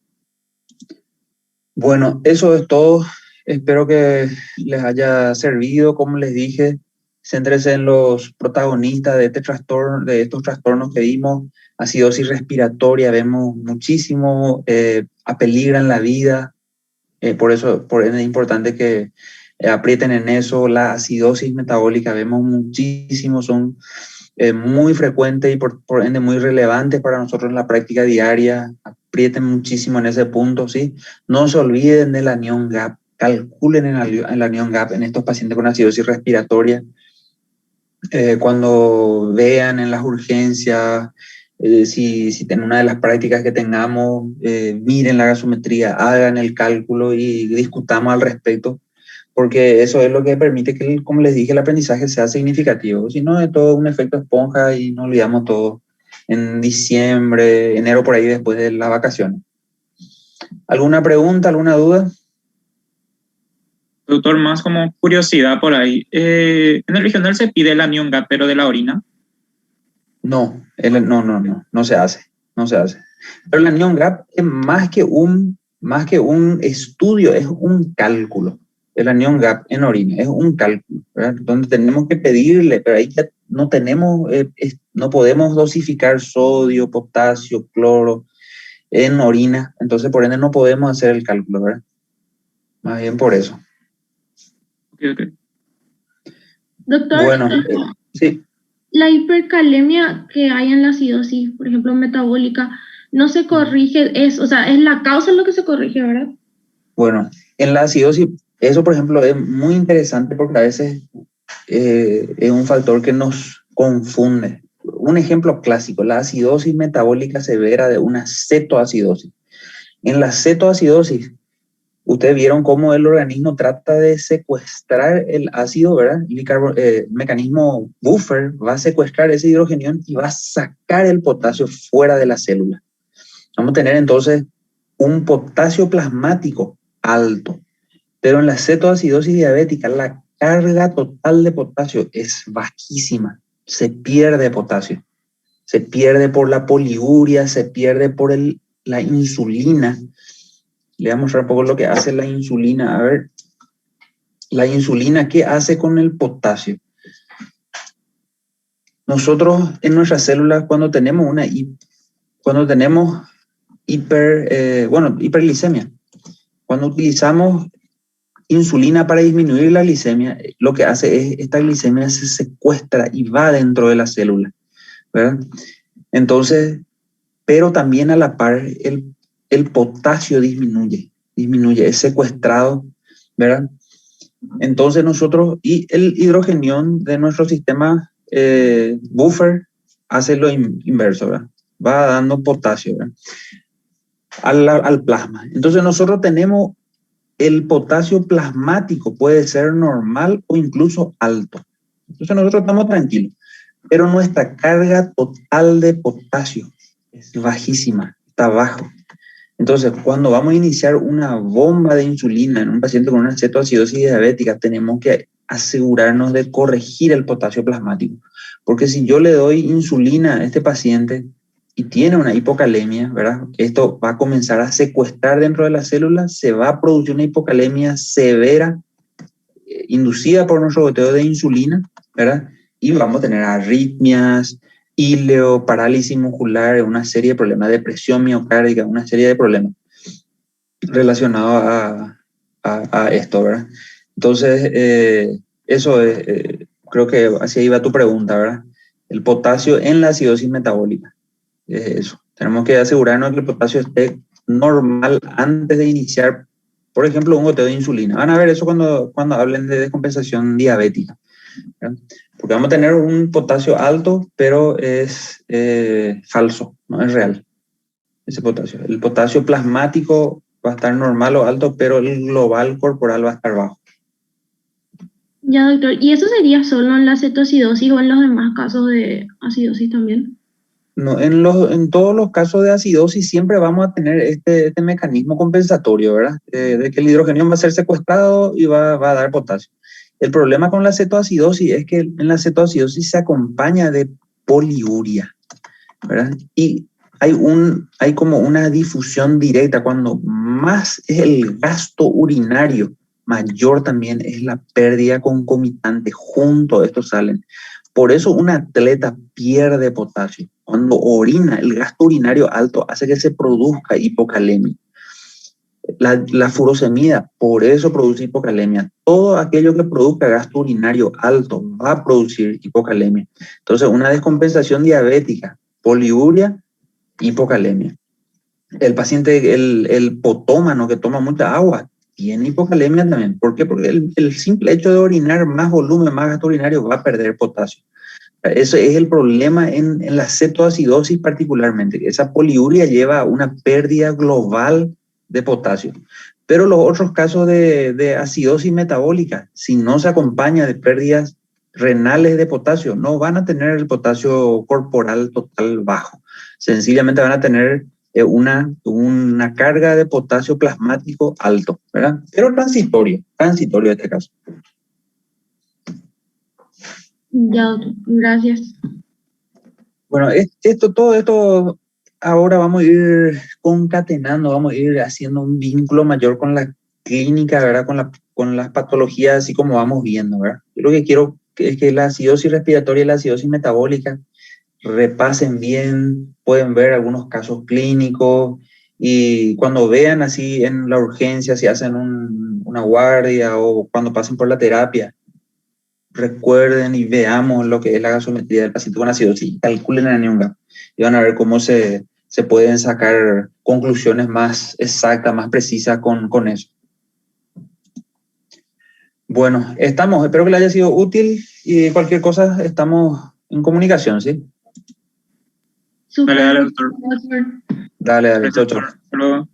Bueno, eso es todo. Espero que les haya servido. Como les dije, céntrense en los protagonistas de de estos trastornos que vimos. Acidosis respiratoria, vemos muchísimo, apeligran la vida. Por eso es importante que aprieten en eso. La acidosis metabólica, vemos muchísimo, son muy frecuentes y por ende muy relevantes para nosotros en la práctica diaria. Aprieten muchísimo en ese punto, ¿sí? No se olviden del anión GAP, calculen el anión GAP en estos pacientes con acidosis respiratoria. Cuando vean en las urgencias, si en una de las prácticas que tengamos, miren la gasometría, hagan el cálculo y discutamos al respecto, porque eso es lo que permite que, como les dije, el aprendizaje sea significativo. Si no, es todo un efecto esponja y nos olvidamos todo en diciembre, enero, por ahí después de las vacaciones. ¿Alguna pregunta, alguna duda? Doctor, más como curiosidad por ahí. En el regional se pide el anión GAP, pero de la orina. No se hace. Pero el anión GAP es más que un estudio, es un cálculo. El anión GAP en orina es un cálculo, ¿verdad? Donde tenemos que pedirle, pero ahí ya no tenemos, no podemos dosificar sodio, potasio, cloro en orina, entonces por ende no podemos hacer el cálculo, ¿verdad? Más bien por eso. Okay. Doctor, Bueno, sí. la hipercalemia que hay en la acidosis, por ejemplo, metabólica, no se corrige, es la causa lo que se corrige, ¿verdad? Bueno, en la acidosis, eso por ejemplo es muy interesante porque a veces es un factor que nos confunde. Un ejemplo clásico, la acidosis metabólica severa de una cetoacidosis. En la cetoacidosis, ustedes vieron cómo el organismo trata de secuestrar el ácido, ¿verdad? El mecanismo buffer va a secuestrar ese hidrogenión y va a sacar el potasio fuera de la célula. Vamos a tener entonces un potasio plasmático alto, pero en la cetoacidosis diabética la carga total de potasio es bajísima, se pierde potasio, se pierde por la poliuria, se pierde por la insulina. Le voy a mostrar un poco lo que hace la insulina. A ver, la insulina, ¿qué hace con el potasio? Nosotros en nuestras células, cuando tenemos hiperglicemia, cuando utilizamos insulina para disminuir la glicemia, lo que hace es esta glicemia se secuestra y va dentro de la célula, ¿verdad? Entonces, pero también a la par el potasio disminuye, es secuestrado, ¿verdad? Entonces nosotros, y el hidrogenión de nuestro sistema buffer hace lo inverso, ¿verdad? Va dando potasio, ¿verdad? Al plasma. Entonces nosotros tenemos el potasio plasmático, puede ser normal o incluso alto. Entonces nosotros estamos tranquilos, pero nuestra carga total de potasio es bajísima, está bajo. Entonces, cuando vamos a iniciar una bomba de insulina en un paciente con una cetoacidosis diabética, tenemos que asegurarnos de corregir el potasio plasmático. Porque si yo le doy insulina a este paciente y tiene una hipocalemia, ¿verdad? Esto va a comenzar a secuestrar dentro de la célula, se va a producir una hipocalemia severa, inducida por nuestro goteo de insulina, ¿verdad? Y vamos a tener arritmias, íleo, parálisis muscular, una serie de problemas, depresión miocárdica, una serie de problemas relacionados a esto, ¿verdad? Entonces, eso es, creo que así iba tu pregunta, ¿verdad? El potasio en la acidosis metabólica, es eso. Tenemos que asegurarnos que el potasio esté normal antes de iniciar, por ejemplo, un goteo de insulina. Van a ver eso cuando hablen de descompensación diabética, ¿verdad? Porque vamos a tener un potasio alto, pero es falso, no es real ese potasio. El potasio plasmático va a estar normal o alto, pero el global corporal va a estar bajo. Ya, doctor. ¿Y eso sería solo en la cetoacidosis o en los demás casos de acidosis también? No, en todos los casos de acidosis siempre vamos a tener este mecanismo compensatorio, ¿verdad? De que el hidrogenión va a ser secuestrado y va a dar potasio. El problema con la cetoacidosis es que en la cetoacidosis se acompaña de poliuria, ¿verdad? Y hay como una difusión directa. Cuando más es el gasto urinario, mayor también es la pérdida concomitante. Junto a esto salen. Por eso un atleta pierde potasio. Cuando orina, el gasto urinario alto hace que se produzca hipocalemia. La furosemida, por eso produce hipocalemia. Todo aquello que produzca gasto urinario alto va a producir hipocalemia. Entonces, una descompensación diabética, poliuria, hipocalemia. El paciente, el potómano que toma mucha agua, tiene hipocalemia también. ¿Por qué? Porque el simple hecho de orinar más volumen, más gasto urinario, va a perder potasio. Ese es el problema en la cetoacidosis particularmente. Esa poliuria lleva a una pérdida global de potasio. Pero los otros casos de acidosis metabólica, si no se acompaña de pérdidas renales de potasio, no van a tener el potasio corporal total bajo. Sencillamente van a tener una carga de potasio plasmático alto, ¿verdad? Pero transitorio en este caso. Ya, doctor. Gracias. Bueno, todo esto ahora vamos a ir concatenando, vamos a ir haciendo un vínculo mayor con la clínica, ¿verdad? Con las patologías, así como vamos viendo, ¿verdad? Yo lo que quiero es que la acidosis respiratoria y la acidosis metabólica repasen bien, pueden ver algunos casos clínicos y cuando vean así en la urgencia, si hacen una guardia o cuando pasen por la terapia, recuerden y veamos lo que es la gasometría del paciente con acidosis, calculen la Neon Gap y van a ver cómo se pueden sacar conclusiones más exactas, más precisas con eso. Bueno, espero que le haya sido útil y cualquier cosa estamos en comunicación, ¿sí? Dale, doctor. Dale, chao, chao. Hasta luego.